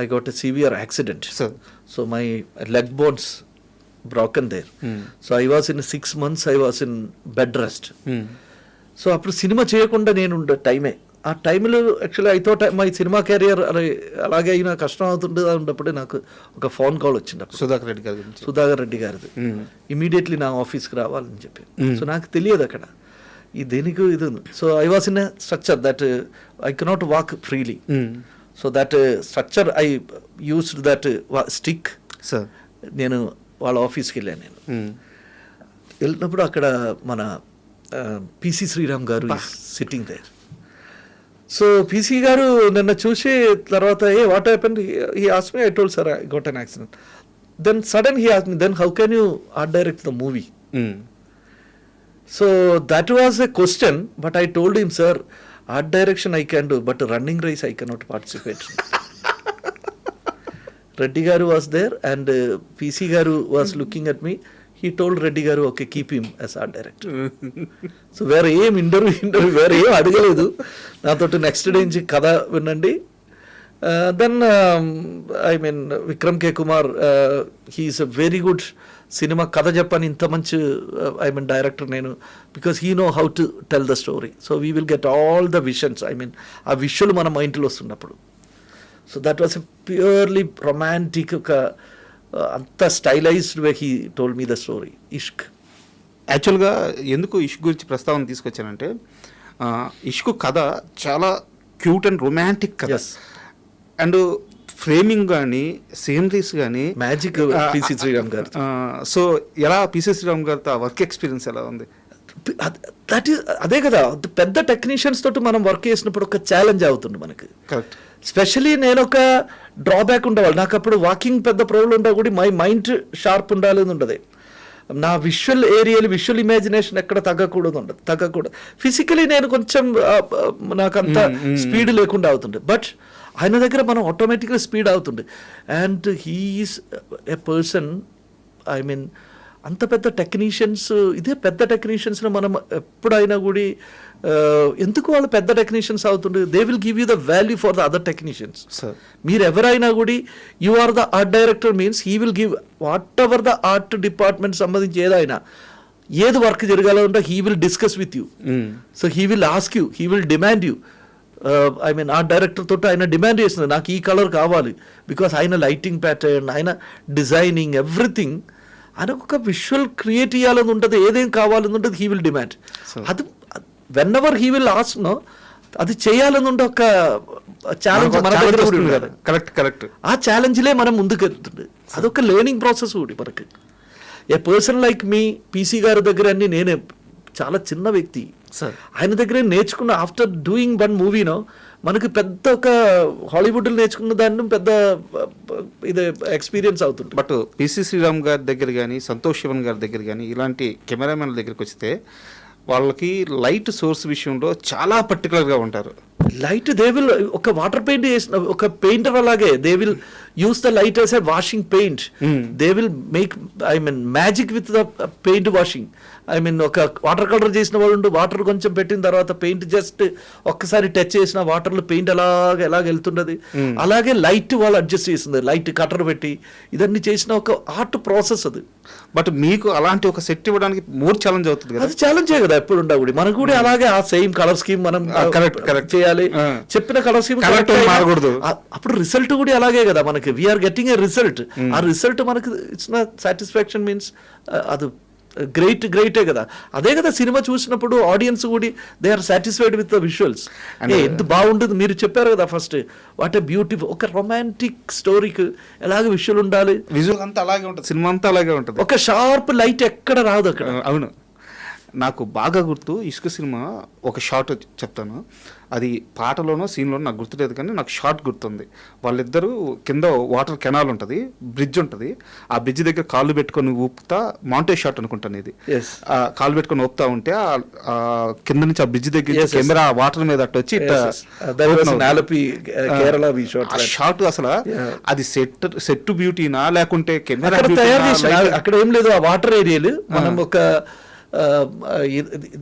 D: I got a severe accident. So my leg bones broken there. So I was in 6 months I was in bed rest. So అప్పుడు cinema చేయకుండా నేను ఉండే టైమే. ఆ టైంలో actually I thought my cinema career అలాగే అయినా కష్టం అవుతుండే ఉన్నప్పుడే నాకు ఒక ఫోన్ కాల్ వచ్చింది అప్పుడు సుధాకర్ రెడ్డి గారిది. ఇమీడియట్లీ నా ఆఫీస్కి రావాలని చెప్పి. సో నాకు తెలియదు అక్కడ ఈ దేనికి ఇది ఉంది. So I was in a structure that I cannot walk freely. So that structure I used that stick. నేను వాళ్ళ ఆఫీస్కి వెళ్ళాను. నేను వెళ్ళినప్పుడు అక్కడ మన పిసి శ్రీరామ్ గారు సిట్టింగ్ దేర్. సో పిసి గారు నిన్న చూసి తర్వాత what happened he asked me. I told sir I got an accident. Then sudden he asked me then how can you art direct the movie. So that was a question, but I told him, sir, art direction I can do, but running race I cannot participate. Reddy Garu was there and PC Garu was looking at me. He told Reddy Garu, okay, keep him as art director. So where aim interview where aim adagaledu naatoti next day nunchi kada vinnandi. Then I mean Vikram K Kumar, he is a very good సినిమా కథ చెప్పని ఇంత మంచి I mean director నేను, because he know how to tell the story. So we will get all the visions, I mean ఆ visual మన మైండ్లో వస్తున్నప్పుడు. So that was a purely romantic, ఒక అంత stylized way he told me the story. Ishq
C: యాక్చువల్గా ఎందుకు ఇష్క్ గురించి ప్రస్తావన తీసుకొచ్చానంటే ఇష్క్ కథ చాలా క్యూట్ అండ్ రొమాంటిక్ కథ. అండ్ ఫ్రేమింగ్ కానీ సీనరీస్ కానీ
D: మ్యాజిక్ పిసి శ్రీరామ్ గారు.
C: సో ఎలా పిసి శ్రీరామ్ గారితో వర్క్ ఎక్స్పీరియన్స్ ఎలా ఉంది?
D: దట్ ఈస్ అదే కదా, పెద్ద టెక్నీషియన్స్ తోటి మనం వర్క్ చేసినప్పుడు ఒక ఛాలెంజ్ అవుతుంది మనకి.
C: కరెక్ట్.
D: స్పెషలీ నేను ఒక డ్రాబ్యాక్ ఉండేవాళ్ళు, నాకు అప్పుడు వాకింగ్ పెద్ద ప్రాబ్లం ఉండా కూడా మై మైండ్ షార్ప్ ఉండాలి అని ఉండదు. నా విజువల్ ఏరియాలు విజువల్ ఇమాజినేషన్ ఎక్కడ తగ్గకూడదు. ఫిజికలీ నేను కొంచెం నాకు అంత స్పీడ్ లేకుండా అవుతుండే, బట్ ఆయన దగ్గర మనం ఆటోమేటిక్గా స్పీడ్ అవుతుండే. And he is a person, I mean అంత పెద్ద టెక్నీషియన్స్, ఇదే పెద్ద టెక్నీషియన్స్ని మనం ఎప్పుడైనా కూడా ఎందుకు వాళ్ళు పెద్ద టెక్నీషియన్స్ అవుతుండే, they will give you the value for the other technicians. మీరు ఎవరైనా కూడా you are the art director means he will give whatever the art department సంబంధించి ఏదైనా ఏది వర్క్ జరగాలంటే he will discuss with you. So he will ask you, he will demand you. I mean art director తోటి ఆయన demand చేస్తుంది నాకు ఈ colour కావాలి, బికాస్ ఆయన లైటింగ్ ప్యాటర్న్, ఆయన డిజైనింగ్ ఎవ్రీథింగ్, ఆయన ఒక విజువల్ క్రియేట్ చేయాలని ఉంటుంది, ఏదేం కావాలని ఉంటుంది హీ విల్ డిమాండ్. అది whenever he will ask no, అది చేయాలని ఉండే ఒక ఛాలెంజ్ మన దగ్గర ఉంటుంది కదా.
C: కరెక్ట్.
D: ఆ ఛాలెంజ్లే మనం ముందుకు వెళ్తుంది. అదొక లెర్నింగ్ ప్రాసెస్ కూడా మనకి. ఏ పర్సన్ లైక్ మీ పీసీ గారి దగ్గర అన్ని నేనే చాలా చిన్న వ్యక్తి, ఆయన దగ్గర నేర్చుకున్న ఆఫ్టర్ డూయింగ్ వన్ మూవీనో మనకి పెద్ద ఒక హాలీవుడ్లో నేర్చుకున్న దాన్ని పెద్ద ఇది ఎక్స్పీరియన్స్ అవుతుంది.
C: బట్ పిసి శ్రీరామ్ గారి దగ్గర కానీ సంతోష్ శివన్ గారి దగ్గర కానీ ఇలాంటి కెమెరామెన్ల దగ్గరికి వస్తే వాళ్ళకి లైట్ సోర్స్ విషయంలో చాలా పర్టికులర్గా ఉంటారు.
D: లైట్ దే విల్ ఒక వాటర్ పెయింట్ చేసిన ఒక పెయింటర్ అలాగే they will use the light as a washing paint. They will make I mean magic with the paint washing. I mean ఒక వాటర్ కలర్ చేసిన వాళ్ళు వాటర్ కొంచెం పెట్టిన తర్వాత పెయింట్ జస్ట్ ఒక్కసారి టచ్ చేసిన వాటర్లో పెయింట్ ఎలాగ వెళ్తున్నది, అలాగే లైట్ వాళ్ళు అడ్జస్ట్ చేసింది, లైట్ కటర్ పెట్టి ఇదన్నీ చేసిన ఒక ఆర్ట్ ప్రాసెస్ అది.
C: బట్ మీకు అలాంటి ఒక సెట్ ఇవ్వడానికి మోర్ ఛాలెంజ్ అవుతుంది కదా.
D: అది ఛాలెంజే కదా ఎప్పుడు ఉండకూడదు. మనకు కూడా అలాగే ఆ సేమ్ కలర్ స్కీమ్ మనం కరెక్ట్ చేయాలి, చెప్పిన కలర్ స్కీమ్
C: మారకూడదు.
D: అప్పుడు రిజల్ట్ కూడా అలాగే కదా మనకి, వీఆర్ గెట్టింగ్ ఏ రిజల్ట్. ఆ రిజల్ట్ మనకి ఇట్స్ నాట్ సాటిస్ఫాక్షన్ మీన్స్ అది గ్రేటే కదా. అదే కదా సినిమా చూసినప్పుడు ఆడియన్స్ కూడా they are satisfied with the visuals. ఎంత బాగుంటుంది మీరు చెప్పారు కదా ఫస్ట్, వాట్ ఏ బ్యూటిఫుల్ ఒక రొమాంటిక్ స్టోరీకి ఎలాగ విజువల్ ఉండాలి,
C: విజువల్ అంతా అలాగే ఉంటుంది, సినిమా అంతా అలాగే ఉంటుంది,
D: ఒక షార్ప్ లైట్ ఎక్కడ రాదు అక్కడ.
C: అవును. నాకు బాగా గుర్తు ఇసుక సినిమా ఒక షార్ట్ చెప్తాను, అది పాటలోనో సీన్లోనో నాకు గుర్తులేదు కానీ నాకు షార్ట్ గుర్తుంది. వాళ్ళిద్దరూ కింద వాటర్ కెనాల్ ఉంటుంది, బ్రిడ్జ్ ఉంటుంది, ఆ బ్రిడ్జ్ దగ్గర కాళ్ళు పెట్టుకొని ఊపుతా, మౌంటేజ్ షాట్ అనుకుంటాను ఇది, కాళ్ళు పెట్టుకొని ఊపుతా ఉంటే కింద నుంచి ఆ బ్రిడ్జ్ దగ్గర కెమెరా వాటర్ మీద అట్టు వచ్చి షాట్ అసలు అది సెట్ బ్యూటీనా లేకుంటే కెమెరా
D: తయారు చేసి అక్కడ ఏం లేదు. ఆ వాటర్ ఏరియాలు మనం ఒక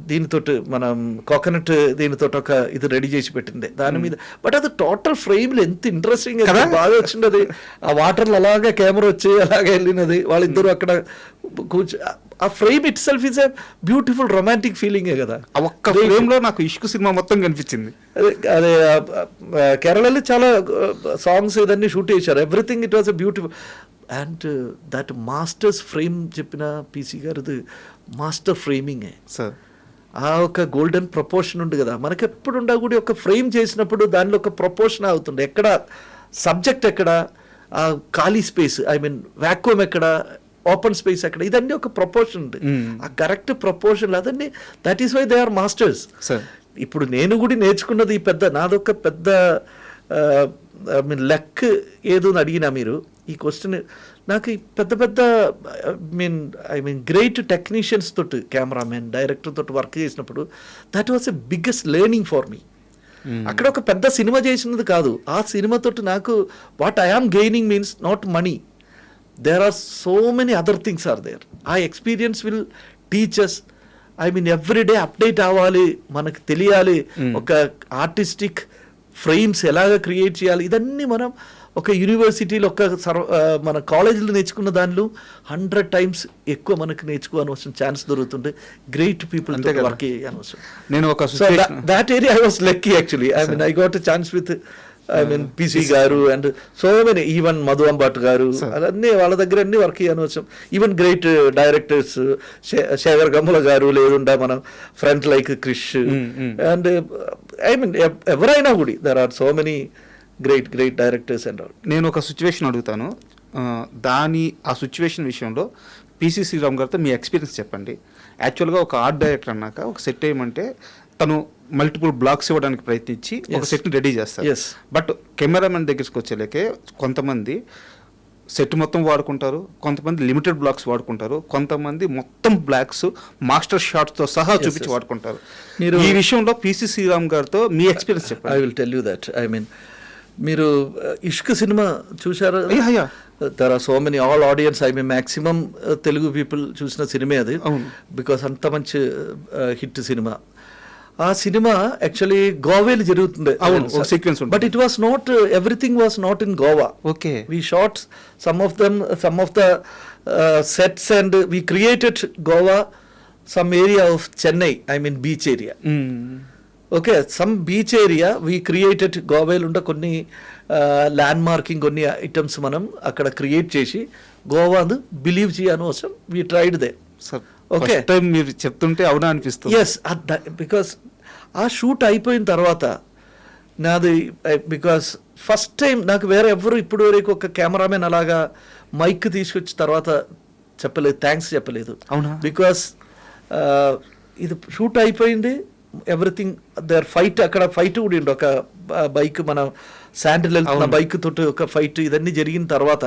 D: దీనితో మనం కోకోనట్ దీనితో ఒక ఇది రెడీ చేసి పెట్టింది దాని మీద. బట్ అది టోటల్ ఫ్రేమ్లు ఎంత ఇంట్రెస్టింగ్ బాగా వచ్చింది. ఆ వాటర్లో అలాగే కెమెరా వచ్చి అలాగే వెళ్ళినది, వాళ్ళిద్దరు అక్కడ కూర్చో ఆ frame itself is a beautiful romantic ఫీలింగే కదా.
C: ఆ ఒక్క ఫ్రేమ్లో నాకు ఇష్క్ సినిమా మొత్తం కనిపించింది.
D: అదే కేరళలో చాలా సాంగ్స్ ఇదన్నీ షూట్ చేశారు. Everything it was a beautiful and that masters frame చెప్పిన పీసీ గారిది మాస్టర్ ఫ్రేమింగే
C: సార్.
D: ఆ ఒక గోల్డెన్ ప్రపోర్షన్ ఉంది కదా మనకి ఎప్పుడు ఉండా కూడా ఒక ఫ్రేమ్ చేసినప్పుడు దానిలో ఒక ప్రపోర్షన్ అవుతుంది. ఎక్కడ సబ్జెక్ట్ ఎక్కడ, ఆ ఖాళీ స్పేస్ ఐ మీన్ వ్యాక్యూమ్ ఎక్కడ, ఓపెన్ స్పేస్ ఎక్కడ, ఇదన్నీ ఒక ప్రపోర్షన్ ఉంది. ఆ కరెక్ట్ ప్రపోర్షన్ అదన్నీ that is why they are masters. ఇప్పుడు నేను కూడా నేర్చుకున్నది ఈ పెద్ద నాదొక పెద్ద ఐ మీన్ లెక్ ఏదో అని అడిగినా మీరు ఈ క్వశ్చన్ నాకు ఈ పెద్ద పెద్ద ఐ మీన్ గ్రేట్ టెక్నీషియన్స్ తోటి కెమెరామెన్ డైరెక్టర్ తోటి వర్క్ చేసినప్పుడు that was a biggest learning for me. అక్కడ ఒక పెద్ద సినిమా చేసినది కాదు, ఆ సినిమా తోటి నాకు what I am gaining means not money, there are so many other things are there. ఆ experience will teachers I mean everyday update అవ్వాలి, మనకు తెలియాలి ఒక ఆర్టిస్టిక్ ఫ్రేమ్స్ ఎలాగ క్రియేట్ చేయాలి. ఇదన్నీ మనం ఒక యూనివర్సిటీలో ఒక మన కాలేజీలో నేర్చుకున్న దానిలో 100 times ఎక్కువ మనకు నేర్చుకోవాల్సిన ఛాన్స్ దొరుకుతుంది. గ్రేట్ పీపుల్ వర్క్ చేయవలసిన.
C: నేను ఒక
D: that area I was lucky actually. I mean I got a chance with I mean PC గారు and so many even Madhu Ambat గారు అన్నీ వాళ్ళ దగ్గర అన్ని వర్క్ చేయవచ్చు. Even great directors Sekhar Kammula గారు లేదుండా మనం front like Krish and I mean ఎవరైనా కూడా there are so many great directors and all.
C: నేను ఒక సిచ్యువేషన్ అడుగుతాను, ఆ సిచ్యువేషన్ విషయంలో పిసి శ్రీరామ్ గారితో మీ ఎక్స్పీరియన్స్ చెప్పండి. యాక్చువల్గా ఒక ఆర్ట్ డైరెక్టర్ అన్నాక ఒక సెట్ ఏమంటే తను మల్టిపుల్ బ్లాక్స్ ఇవ్వడానికి ప్రయత్నించి ఒక సెట్ని రెడీ చేస్తారు. బట్ కెమెరామెన్ దగ్గరికి వచ్చేలేకే కొంతమంది సెట్ మొత్తం వాడుకుంటారు, కొంతమంది లిమిటెడ్ బ్లాక్స్ వాడుకుంటారు, కొంతమంది మొత్తం బ్లాక్స్ మాస్టర్ షాట్స్తో సహా చూపించి వాడుకుంటారు. మీరు ఈ విషయంలో పిసి శ్రీరామ్ గారితో మీ ఎక్స్పీరియన్స్ చెప్పండి.
D: I will tell you that. I mean మీరు ఇష్క్ సినిమా చూసారా? There are so many all audience I mean maximum Telugu people చూసిన సినిమా అది, బికాస్ అంత మంచి హిట్ సినిమా. ఆ సినిమా యాక్చువల్లీ గోవాలో జరుగుతుంది,
C: sequence,
D: but it was not everything was not in Goa.
C: Okay,
D: we shot some of the sets and we created Goa, some area of Chennai, I mean beach area. Okay, some beach area we created. గోవాలో ఉండే కొన్ని land marking కొన్ని items మనం అక్కడ create చేసి గోవాను believe చేయను కోసం we tried they. Okay,
C: మీరు చెప్తుంటే అవునా అనిపిస్తుంది.
D: ఎస్, బికాస్ ఆ షూట్ అయిపోయిన తర్వాత నాది బికాస్ ఫస్ట్ టైం నాకు వేరే ఎవరు ఇప్పుడు వరకు ఒక కెమెరామెన్ అలాగా మైక్ తీసుకొచ్చిన తర్వాత చెప్పలేదు, థ్యాంక్స్ చెప్పలేదు.
C: అవునా?
D: బికాస్ ఇది షూట్ అయిపోయింది, ఎవ్రీథింగ్ దేర్ ఫైట్, అక్కడ ఫైట్ కూడా ఉండి ఒక బైక్ మన శాండిల్ వెళ్తున్న బైక్ తోటి ఒక ఫైట్ ఇదన్నీ జరిగిన తర్వాత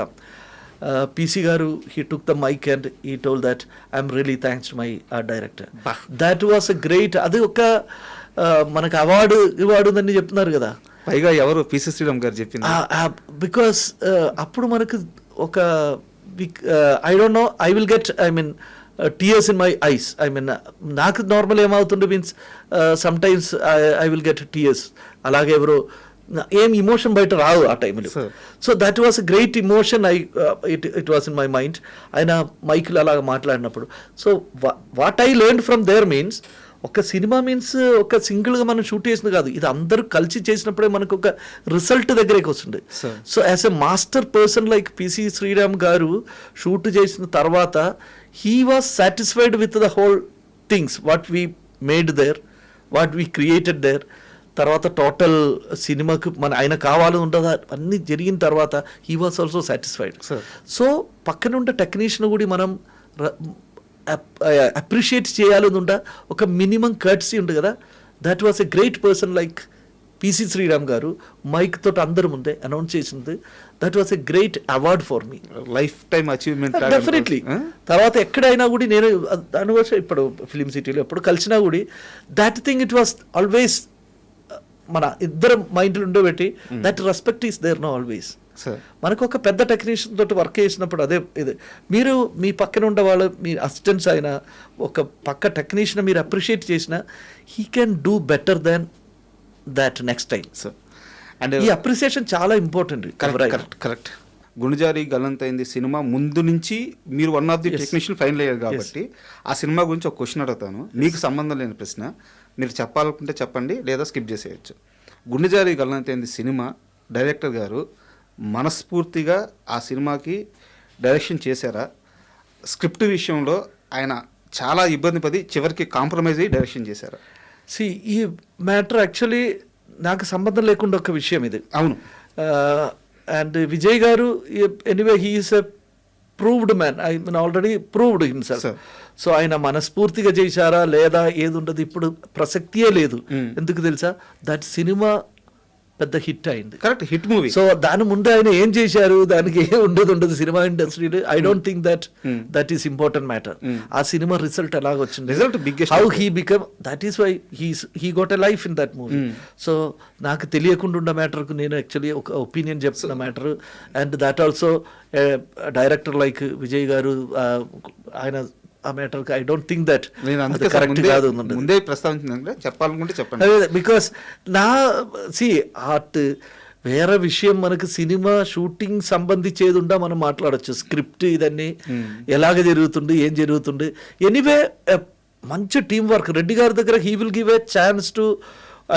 D: PC garu he took the mic and he told that I'm really thanks to my director. That was a great. అది ఒక మనకు అవార్డు ఉందని చెప్తున్నారు కదా,
C: పైగా ఎవరు పిసి శ్రీరామ్ గారు చెప్పింది.
D: బికాస్ అప్పుడు మనకు ఒక I don't know I will get I mean tears in my eyes. I mean నాకు నార్మల్ ఏమవుతుండే means sometimes I will get tears. అలాగే ఎవరో ఏం ఇమోషన్ బయట రావు ఆ టైంలో. So that was a great emotion. It was in my mind. ఆయన మైక్లో అలాగ మాట్లాడినప్పుడు. So what I learn from there means ఒక సినిమా మీన్స్ ఒక సింగిల్గా మనం షూట్ చేసింది కాదు, ఇది అందరూ కలిసి చేసినప్పుడే మనకు ఒక రిజల్ట్ దగ్గరికి వస్తుంది. So as a master person like PC Sreeram garu shoot చేసిన తర్వాత he was satisfied with the whole things what we made there, what we created there. తర్వాత టోటల్ సినిమాకు మన ఆయన కావాలని ఉంటుందా అన్నీ జరిగిన తర్వాత he was also satisfied. So పక్కన ఉండే టెక్నీషియన్ కూడా మనం అప్రిషియేట్ చేయాలని ఉండ ఒక మినిమం కర్ట్సీ ఉంది కదా. That was a great person like PC Sreeram garu mic తోటి అందరి ముందే అనౌన్స్ చేసింది. That was a great award for me,
C: lifetime achievement
D: definitely. తర్వాత ఎక్కడైనా కూడా నేను దానికోసం ఇప్పుడు ఫిలిం సిటీలో ఎప్పుడు కలిసినా కూడా that thing it was always మన ఇద్దరు మైండ్లో ఉండబెట్టి that respect is there no always. మనకు ఒక పెద్ద టెక్నీషియన్ తోటి వర్క్ చేసినప్పుడు అదే ఇది మీరు మీ పక్కన ఉండే వాళ్ళు మీ అసిస్టెంట్స్ అయినా ఒక పక్క టెక్నీషియన్ మీరు అప్రిషియేట్ చేసినా he can do better than that next time.
C: And
D: ఈ అప్రిసియేషన్ చాలా ఇంపార్టెంట్.
C: కరెక్ట్. గుణజారి గల్లంతైంది సినిమా ముందు నుంచి మీరు one of the technician final అయ్యారు కాబట్టి ఆ సినిమా గురించి ఒక క్వశ్చన్ అడుగుతాను, మీకు సంబంధం లేని ప్రశ్న, మీరు చెప్పాలనుకుంటే చెప్పండి లేదా స్కిప్ చేసేయచ్చు. గుండెజారి గల్లంతైంది సినిమా డైరెక్టర్ గారు మనస్ఫూర్తిగా ఆ సినిమాకి డైరెక్షన్ చేశారా? స్క్రిప్ట్ విషయంలో ఆయన చాలా ఇబ్బంది పడి చివరికి కాంప్రమైజ్ అయ్యి డైరెక్షన్ చేశారా?
D: ఈ మ్యాటర్ యాక్చువల్లీ నాకు సంబంధం లేకుండా ఒక విషయం ఇది.
C: అవును.
D: అండ్ విజయ్ గారు anyway he is a proved man, I mean already proved himself. So ఆయన మనస్ఫూర్తిగా చేశారా లేదా ఏది ఉండదు ఇప్పుడు ప్రసక్తియే లేదు. ఎందుకు తెలుసా, దట్ సినిమా పెద్ద హిట్ అయింది,
C: కరెక్ట్, హిట్ మూవీ.
D: సో దాని ముందు ఆయన ఏం చేశారు, దానికి ఏం ఉండదు సినిమా ఇండస్ట్రీలో. I don't think that is important matter. ఆ సినిమా రిజల్ట్ ఎలాగ వచ్చింది,
C: result biggest,
D: how he become, that is why he got a life in that movie. So నాకు తెలియకుండా ఉన్న మ్యాటర్కు నేను యాక్చువల్లీ ఒక ఒపీనియన్ చెప్తున్న matter. And that also director like Vijay garu ఆయన ఆ matter I don't think that correct కాదు.
C: ముందే ప్రస్తావించిందంటే చెప్పాలనుకుంటే చెప్పండి.
D: బికాస్ నా ఆర్ట్ వేరే విషయం, మనకు సినిమా షూటింగ్ సంబంధించేది ఉండా మనం మాట్లాడచ్చు. స్క్రిప్ట్ ఇదన్నీ ఎలాగ జరుగుతుంది, ఏం జరుగుతుంది. ఎనీవే మంచి టీం వర్క్ రెడ్డి గారి దగ్గర he will give a chance to,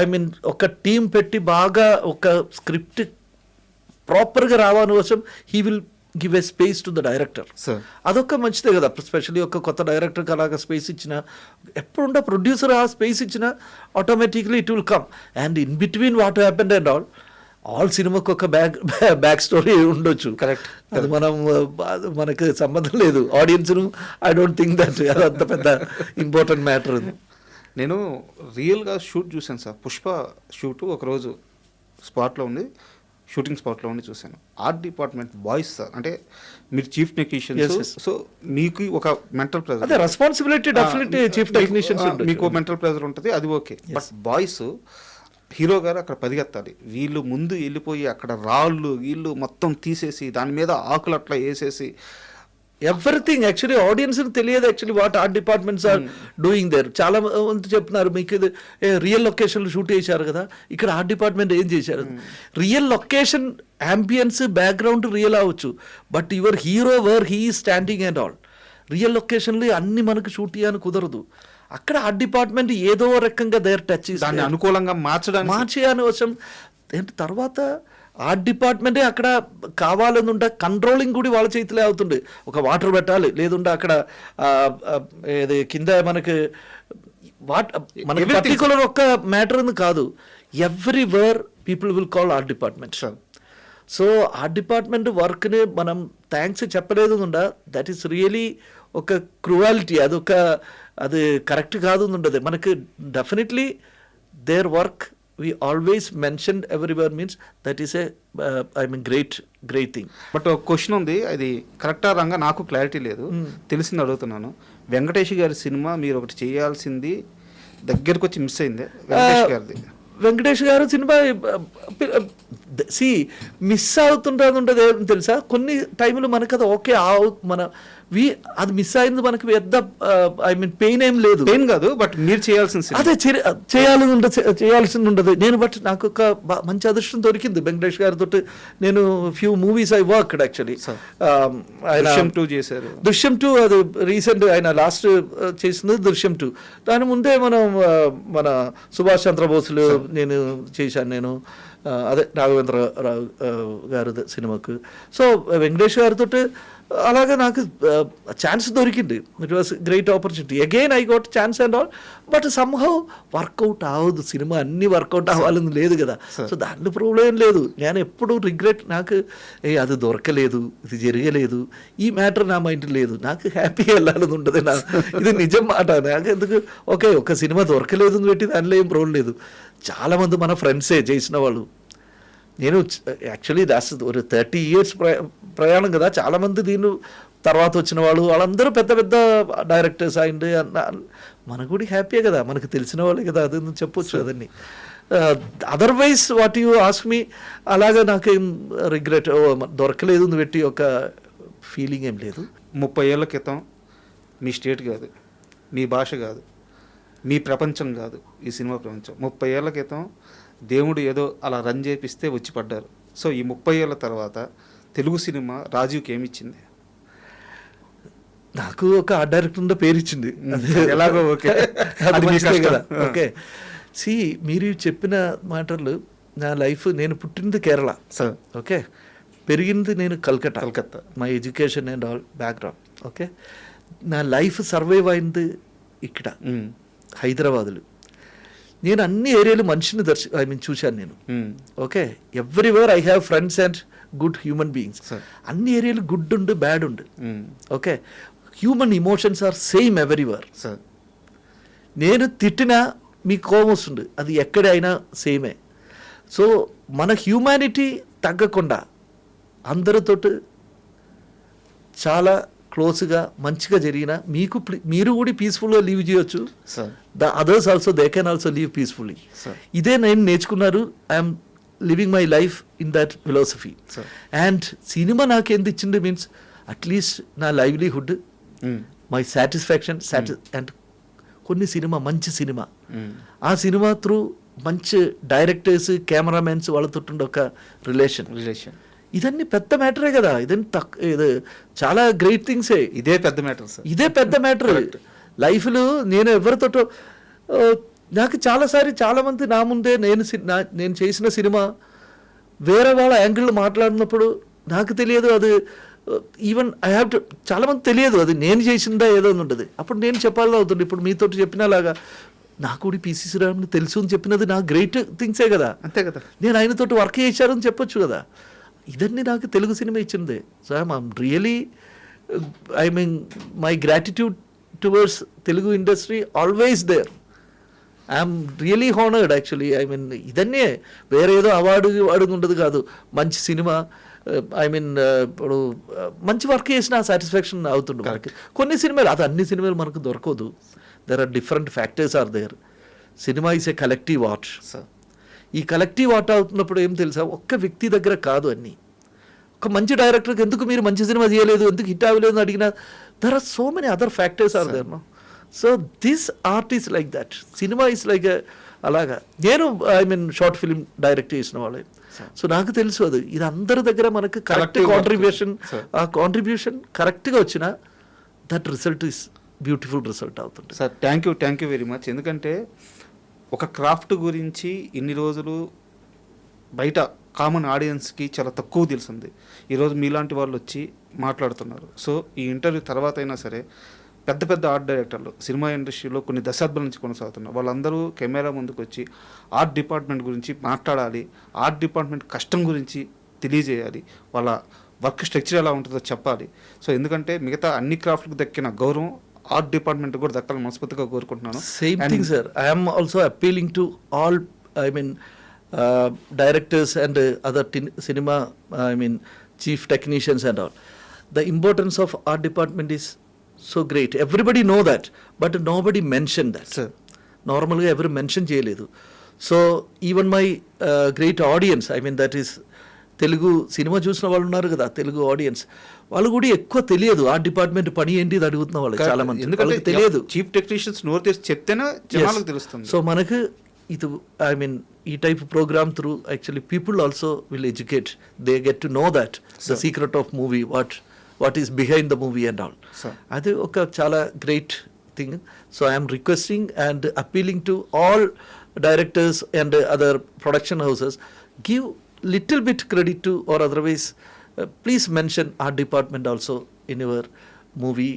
D: I mean ఒక టీం పెట్టి బాగా ఒక స్క్రిప్ట్ ప్రాపర్గా రావని కోసం he will give a space to the director. అదొక మంచిదే కదా, స్పెషల్లీ ఒక కొత్త డైరెక్టర్కి అలాగా స్పేస్ ఇచ్చిన, ఎప్పుడుండే ప్రొడ్యూసర్ ఆ స్పేస్ ఇచ్చిన automatically it will come. And in between what happened and all సినిమాకి ఒక బ్యాక్ స్టోరీ ఉండొచ్చు.
C: కరెక్ట్,
D: అది మనకు సంబంధం లేదు ఆడియన్స్ను. ఐ డోంట్ థింక్ దట్ అదంత పెద్ద ఇంపార్టెంట్ మ్యాటర్.
C: నేను రియల్గా షూట్ చూశాను సార్, పుష్ప షూట్ ఒకరోజు స్పాట్లో ఉంది, షూటింగ్ స్పాట్లో ఉండి చూశాను. ఆర్ట్ డిపార్ట్మెంట్ బాయ్స్ సార్, అంటే మీరు చీఫ్ టెక్నీషియన్స్, సో మీకు ఒక మెంటల్ ప్రెజర్,
D: అదే రెస్పాన్సిబిలిటీ డెఫినెట్లీ చీఫ్ టెక్నీషియన్స్,
C: మీకు మెంటల్ ప్రెజర్ ఉంటుంది, అది ఓకే. బట్ బాయ్స్ హీరో గారు అక్కడ పరిగెత్తాలి, వీళ్ళు ముందు వెళ్ళిపోయి అక్కడ రాళ్ళు వీళ్ళు మొత్తం తీసేసి దాని మీద ఆకులు అట్లా వేసేసి
D: ఎవ్రీథింగ్ యాక్చువల్లీ ఆడియన్స్ తెలియదు actually what art departments are doing there. చాలా మంది చెప్తున్నారు మీకు ఇది రియల్ లొకేషన్లో షూట్ చేశారు కదా, ఇక్కడ ఆర్ట్ డిపార్ట్మెంట్ ఏం చేశారు. Real location ambience background real అవ్వచ్చు, but your hero were he standing and all. Real లొకేషన్లో అన్ని మనకు షూట్ చేయని కుదరదు. అక్కడ ఆర్ట్ డిపార్ట్మెంట్ ఏదో రకంగా దేర్ టచ్
C: దాన్ని అనుకూలంగా
D: మార్చేయని వచ్చం. తర్వాత ఆర్ట్ డిపార్ట్మెంటే అక్కడ కావాలని ఉంటే కంట్రోలింగ్ కూడా వాళ్ళ చేతిలో అవుతుంది. ఒక వాటర్ పెట్టాలి, లేదుంటే అక్కడ ఇది కింద మనకి మనకి పర్టికులర్ ఒక్క మ్యాటర్ అని కాదు, everywhere people will call art department. So art department వర్క్ని మనం థ్యాంక్స్ చెప్పలేదు ఉండా, దట్ ఈస్ రియలీ ఒక క్రూవాలిటీ, అది కరెక్ట్ కాదు ఉండదు మనకి. Definitely their work we always mentioned everywhere means that is a I mean great thing.
C: But ఒక క్వశ్చన్ ఉంది, అది కరెక్టా రంగా నాకు క్లారిటీ లేదు, తెలిసింది అడుగుతున్నాను. వెంకటేష్ గారి సినిమా మీరు ఒకటి చేయాల్సింది దగ్గరకు వచ్చి మిస్ అయింది వెంకటేష్ గారిది.
D: వెంకటేష్ గారు సినిమా మిస్ అవుతుంటుంది ఏం తెలుసా, కొన్ని టైంలో మనకు అది ఓకే అది మిస్ అయింది మనకి పెద్ద ఐ మీన్ పెయిన్ ఏం లేదు,
C: పెయిన్ కాదు, బట్ మీరు చేయాల్సింది
D: అదే చేయాల్సింది ఉండదు. నేను బట్ నాకు ఒక మంచి అదృష్టం దొరికింది వెంకటేష్ గారితో. నేను few movies I worked actually.
C: Drishyam 2 చేశారు,
D: దృశ్యం 2 అది రీసెంట్ ఆయన లాస్ట్ చేసింది దృశ్యం 2. దాని ముందే మన సుభాష్ చంద్రబోస్లు నేను చేశాను, అదే రాఘవేంద్రరావు గారు సినిమాకు. సో వెంకటేష్ గారితో అలాగే నాకు ఛాన్స్ దొరికింది. It was great opportunity. Again I got chance and all, but somehow work out అవ్వదు. సినిమా అన్నీ వర్కౌట్ అవ్వాలని లేదు కదా, సో దాంట్లో ప్రాబ్లం లేదు. నేను ఎప్పుడు రిగ్రెట్, నాకు అది దొరకలేదు, ఇది జరగలేదు, ఈ మ్యాటర్ నా మైండ్ లేదు, నాకు హ్యాపీగా వెళ్ళాలని ఉంటుంది. ఇది నిజం మాట. నాకు ఎందుకు ఓకే ఒక సినిమా దొరకలేదు అని పెట్టి దానిలో ఏం ప్రాబ్లం లేదు. చాలామంది మన ఫ్రెండ్సే చేసిన వాళ్ళు. నేను యాక్చువల్లీ దాస్ ఒక 30 years ప్రయాణం కదా, చాలామంది దీని తర్వాత వచ్చిన వాళ్ళందరూ పెద్ద పెద్ద డైరెక్టర్స్ అయింది. మనకు కూడా హ్యాపీయే కదా, మనకు తెలిసిన వాళ్ళే కదా, అది చెప్పొచ్చు అదన్నీ. Otherwise what you ask me, అలాగా నాకేం రిగ్రెట్ దొరకలేదు అని పెట్టి ఒక ఫీలింగ్ ఏం లేదు.
C: 30 ఏళ్ల క్రితం మీ స్టేట్ కాదు, మీ భాష కాదు, మీ ప్రపంచం కాదు ఈ సినిమా ప్రపంచం. 30 ఏళ్ల క్రితం దేవుడు ఏదో అలా రన్ చేపిస్తే వచ్చి పడ్డారు. సో ఈ 30 ఏళ్ళ తర్వాత తెలుగు సినిమా రాజీవ్కి ఏమి ఇచ్చింది?
D: నాకు ఒక ఆర్ట్ డైరెక్టర్ పేరు ఇచ్చింది.
C: ఎలాగో ఓకే,
D: అది
C: అది మీ
D: మంచిదే
C: కష్టం.
D: కదా. ఓకే, సి మీరు చెప్పిన మాటలు, నా లైఫ్, నేను పుట్టింది కేరళ
C: సార్.
D: ఓకే, పెరిగింది నేను Calcutta.
C: Calcutta.
D: My education and all background. Okay, నా లైఫ్ సర్వైవ్ అయింది ఇక్కడ హైదరాబాదులో. నేను అన్ని ఏరియాలు మనిషిని చూశాను నేను. Okay, everywhere I have friends and good human beings. అన్ని ఏరియాలు గుడ్ ఉండు, బ్యాడ్ ఉండు. Okay, human emotions are same everywhere.
C: Sir,
D: నేను తిట్టినా మీకు కోపం వస్తుంది, అది ఎక్కడ అయినా సేమే. సో మన హ్యూమానిటీ తగ్గకుండా అందరితో చాలా క్లోజ్గా మంచిగా జరిగిన మీకు మీరు కూడా పీస్ఫుల్గా లీవ్ చేయొచ్చు. The others also they can also leave peacefully. ఇదే నేను నేర్చుకున్నారు. I'm living my life in that philosophy. And cinema నాకు ఎంత ఇచ్చింది మీన్స్ అట్లీస్ట్ నా లైవ్లీహుడ్, మై సాటిస్ఫాక్షన్ అండ్ కొన్ని సినిమా, మంచి సినిమా, ఆ సినిమా త్రూ మంచి డైరెక్టర్స్, కెమెరామెన్స్ వాళ్ళతో ఒక రిలేషన్. ఇదన్నీ పెద్ద మ్యాటరే కదా. ఇదని ఇది చాలా గ్రేట్ థింగ్సే.
C: ఇదే పెద్ద మ్యాటర్ సార్.
D: ఇదే పెద్ద మ్యాటర్ లైఫ్లో. నేను ఎవరితో నాకు చాలామంది నా ముందే నేను చేసిన సినిమా వేరే వాళ్ళ యాంగిల్లో మాట్లాడినప్పుడు నాకు తెలియదు అది. ఈవెన్ ఐ హ్యావ్ టు, చాలామంది తెలియదు అది నేను చేసిందా ఏదో ఉంటుంది. అప్పుడు నేను చెప్పాలని అవుతుంది. ఇప్పుడు మీతో చెప్పినలాగా నాకు కూడా పిసి శ్రీరామ్ని తెలుసు అని చెప్పినది నా గ్రేట్ థింగ్సే కదా.
C: అంతే కదా.
D: నేను ఆయనతో వర్క్ చేశారని చెప్పొచ్చు కదా. ఇదన్నీ నాకు తెలుగు సినిమా ఇచ్చింది. So I'm really, I mean my gratitude towards Telugu industry always there. I'm really honoured actually. I mean ఇదన్నే వేరే ఏదో అవార్డు ఉండదు కాదు. మంచి సినిమా, ఐ మీన్ ఇప్పుడు మంచి వర్క్ చేసిన సాటిస్ఫాక్షన్ అవుతుంది మనకి. కొన్ని సినిమాలు, అది అన్ని సినిమాలు మనకు దొరకదు. There are different factors are there. Cinema is a collective art. ఈ కలెక్టివ్ ఆర్ట్ అవుతున్నప్పుడు ఏం తెలుసా, ఒక్క వ్యక్తి దగ్గర కాదు అన్నీ. ఒక మంచి డైరెక్టర్కి ఎందుకు మీరు మంచి సినిమా చేయలేదు, ఎందుకు హిట్ అవ్వలేదు అని అడిగినా there are so many other factors are there. No, so this art is like that. Cinema is like అలాగా. నేను I mean short film direct చేసిన వాళ్ళే. సో నాకు తెలుసు అది. ఇది అందరి దగ్గర మనకు కరెక్ట్ కాంట్రిబ్యూషన్, ఆ కాంట్రిబ్యూషన్ కరెక్ట్గా వచ్చిన that result is beautiful result అవుతుంది.
C: Sir, thank you very much. ఎందుకంటే ఒక క్రాఫ్ట్ గురించి ఇన్ని రోజులు బయట కామన్ ఆడియన్స్కి చాలా తక్కువ తెలిసింది. ఈరోజు మీలాంటి వాళ్ళు వచ్చి మాట్లాడుతున్నారు. సో ఈ ఇంటర్వ్యూ తర్వాత అయినా సరే పెద్ద పెద్ద ఆర్ట్ డైరెక్టర్లు సినిమా ఇండస్ట్రీలో కొన్ని దశాబ్దాల నుంచి కొనసాగుతున్నారు. వాళ్ళందరూ కెమెరా ముందుకు వచ్చి ఆర్ట్ డిపార్ట్మెంట్ గురించి మాట్లాడాలి, ఆర్ట్ డిపార్ట్మెంట్ కష్టం గురించి తెలియజేయాలి, వాళ్ళ వర్క్ స్ట్రక్చర్ ఎలా ఉంటుందో చెప్పాలి. సో ఎందుకంటే మిగతా అన్ని క్రాఫ్ట్లకు దక్కిన గౌరవం ఆర్ట్ డిపార్ట్మెంట్ కూడా దక్కాలని మనస్ఫూర్తిగా కోరుకుంటున్నాను.
D: Same thing sir. I'm also appealing to all, I mean directors and other cinema, I mean chief technicians and all. The importance of art department is so great. Everybody know that, but nobody mention that. నార్మల్గా ఎవరు mention చేయలేదు. So even my great audience, I mean that is Telugu cinema చూసిన వాళ్ళు ఉన్నారు కదా, Telugu audience, వాళ్ళు కూడా ఎక్కువ తెలియదు ఆ డిపార్ట్మెంట్ పని ఏంటి ఇది అడుగుతున్న వాళ్ళు చాలా మంది. ఎందుకంటే తెలియదు.
C: చీఫ్ టెక్నీషియన్స్ నోట్ చేసి చెప్తేనే జనాలకు తెలుస్తుంది.
D: సో మనకు ఇది, ఐ మీన్ ఈ type program through actually people also will educate. They get to know that the secret of movie, what is behind the movie and all. అది ఒక చాలా great thing. So I'm requesting and appealing to all directors and other production houses, give little bit credit to, or otherwise please mention our department also in your movie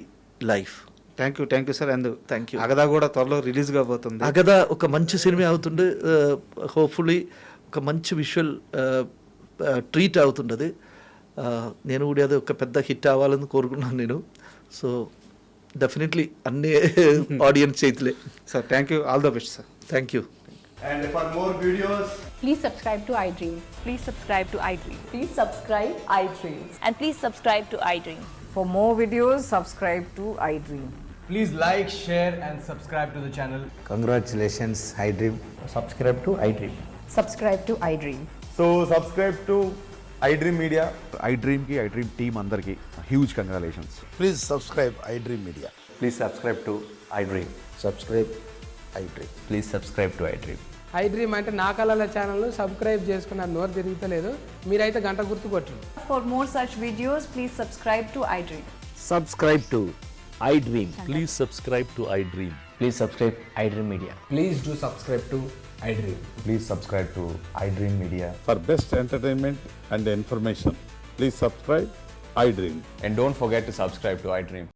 D: life.
C: Thank you sir. And
D: thank you.
C: అగదా కూడా త్వరలో release కాబోతుంది.
D: అగదా ఒక మంచి cinema అవుతుంది. Hopefully ఒక మంచి visual treat అవుతుండదు. నేను కూడా అది ఒక పెద్ద హిట్ అవ్వాలని కోరుకున్నాను నేను. సో డెఫినెట్లీ అన్ని ఆడియన్స్ చేతులే.
C: Sir, thank you. All the best sir.
D: Thank you.
E: And for more videos,
F: please subscribe to iDream.
B: Please subscribe to iDream.
F: Please subscribe iDream.
B: And please subscribe to iDream.
G: For more videos, subscribe to iDream.
E: please like, share and subscribe to the channel.
H: Congratulations, iDream.
I: Subscribe to iDream.
G: Subscribe to iDream.
E: So subscribe to iDream Media.
J: iDream ki iDream team andarki huge congratulations.
H: Please subscribe iDream Media.
I: Please subscribe to iDream.
H: Subscribe iDream.
I: Please subscribe to iDream. I dream అంటే నా కళల ఛానల్ను subscribe చేసుకున్న నోరు తిరుగుతలేదు. మీరైతే గంట గుర్తు కొట్టండి.
G: For more such videos, please subscribe to iDream.
K: Subscribe to iDream.
L: Please subscribe to iDream.
K: Please subscribe iDream Media.
E: Please do subscribe to iDream.
J: Please subscribe to iDream Media.
L: For best entertainment and information, please subscribe iDream.
J: And don't forget to subscribe to iDream.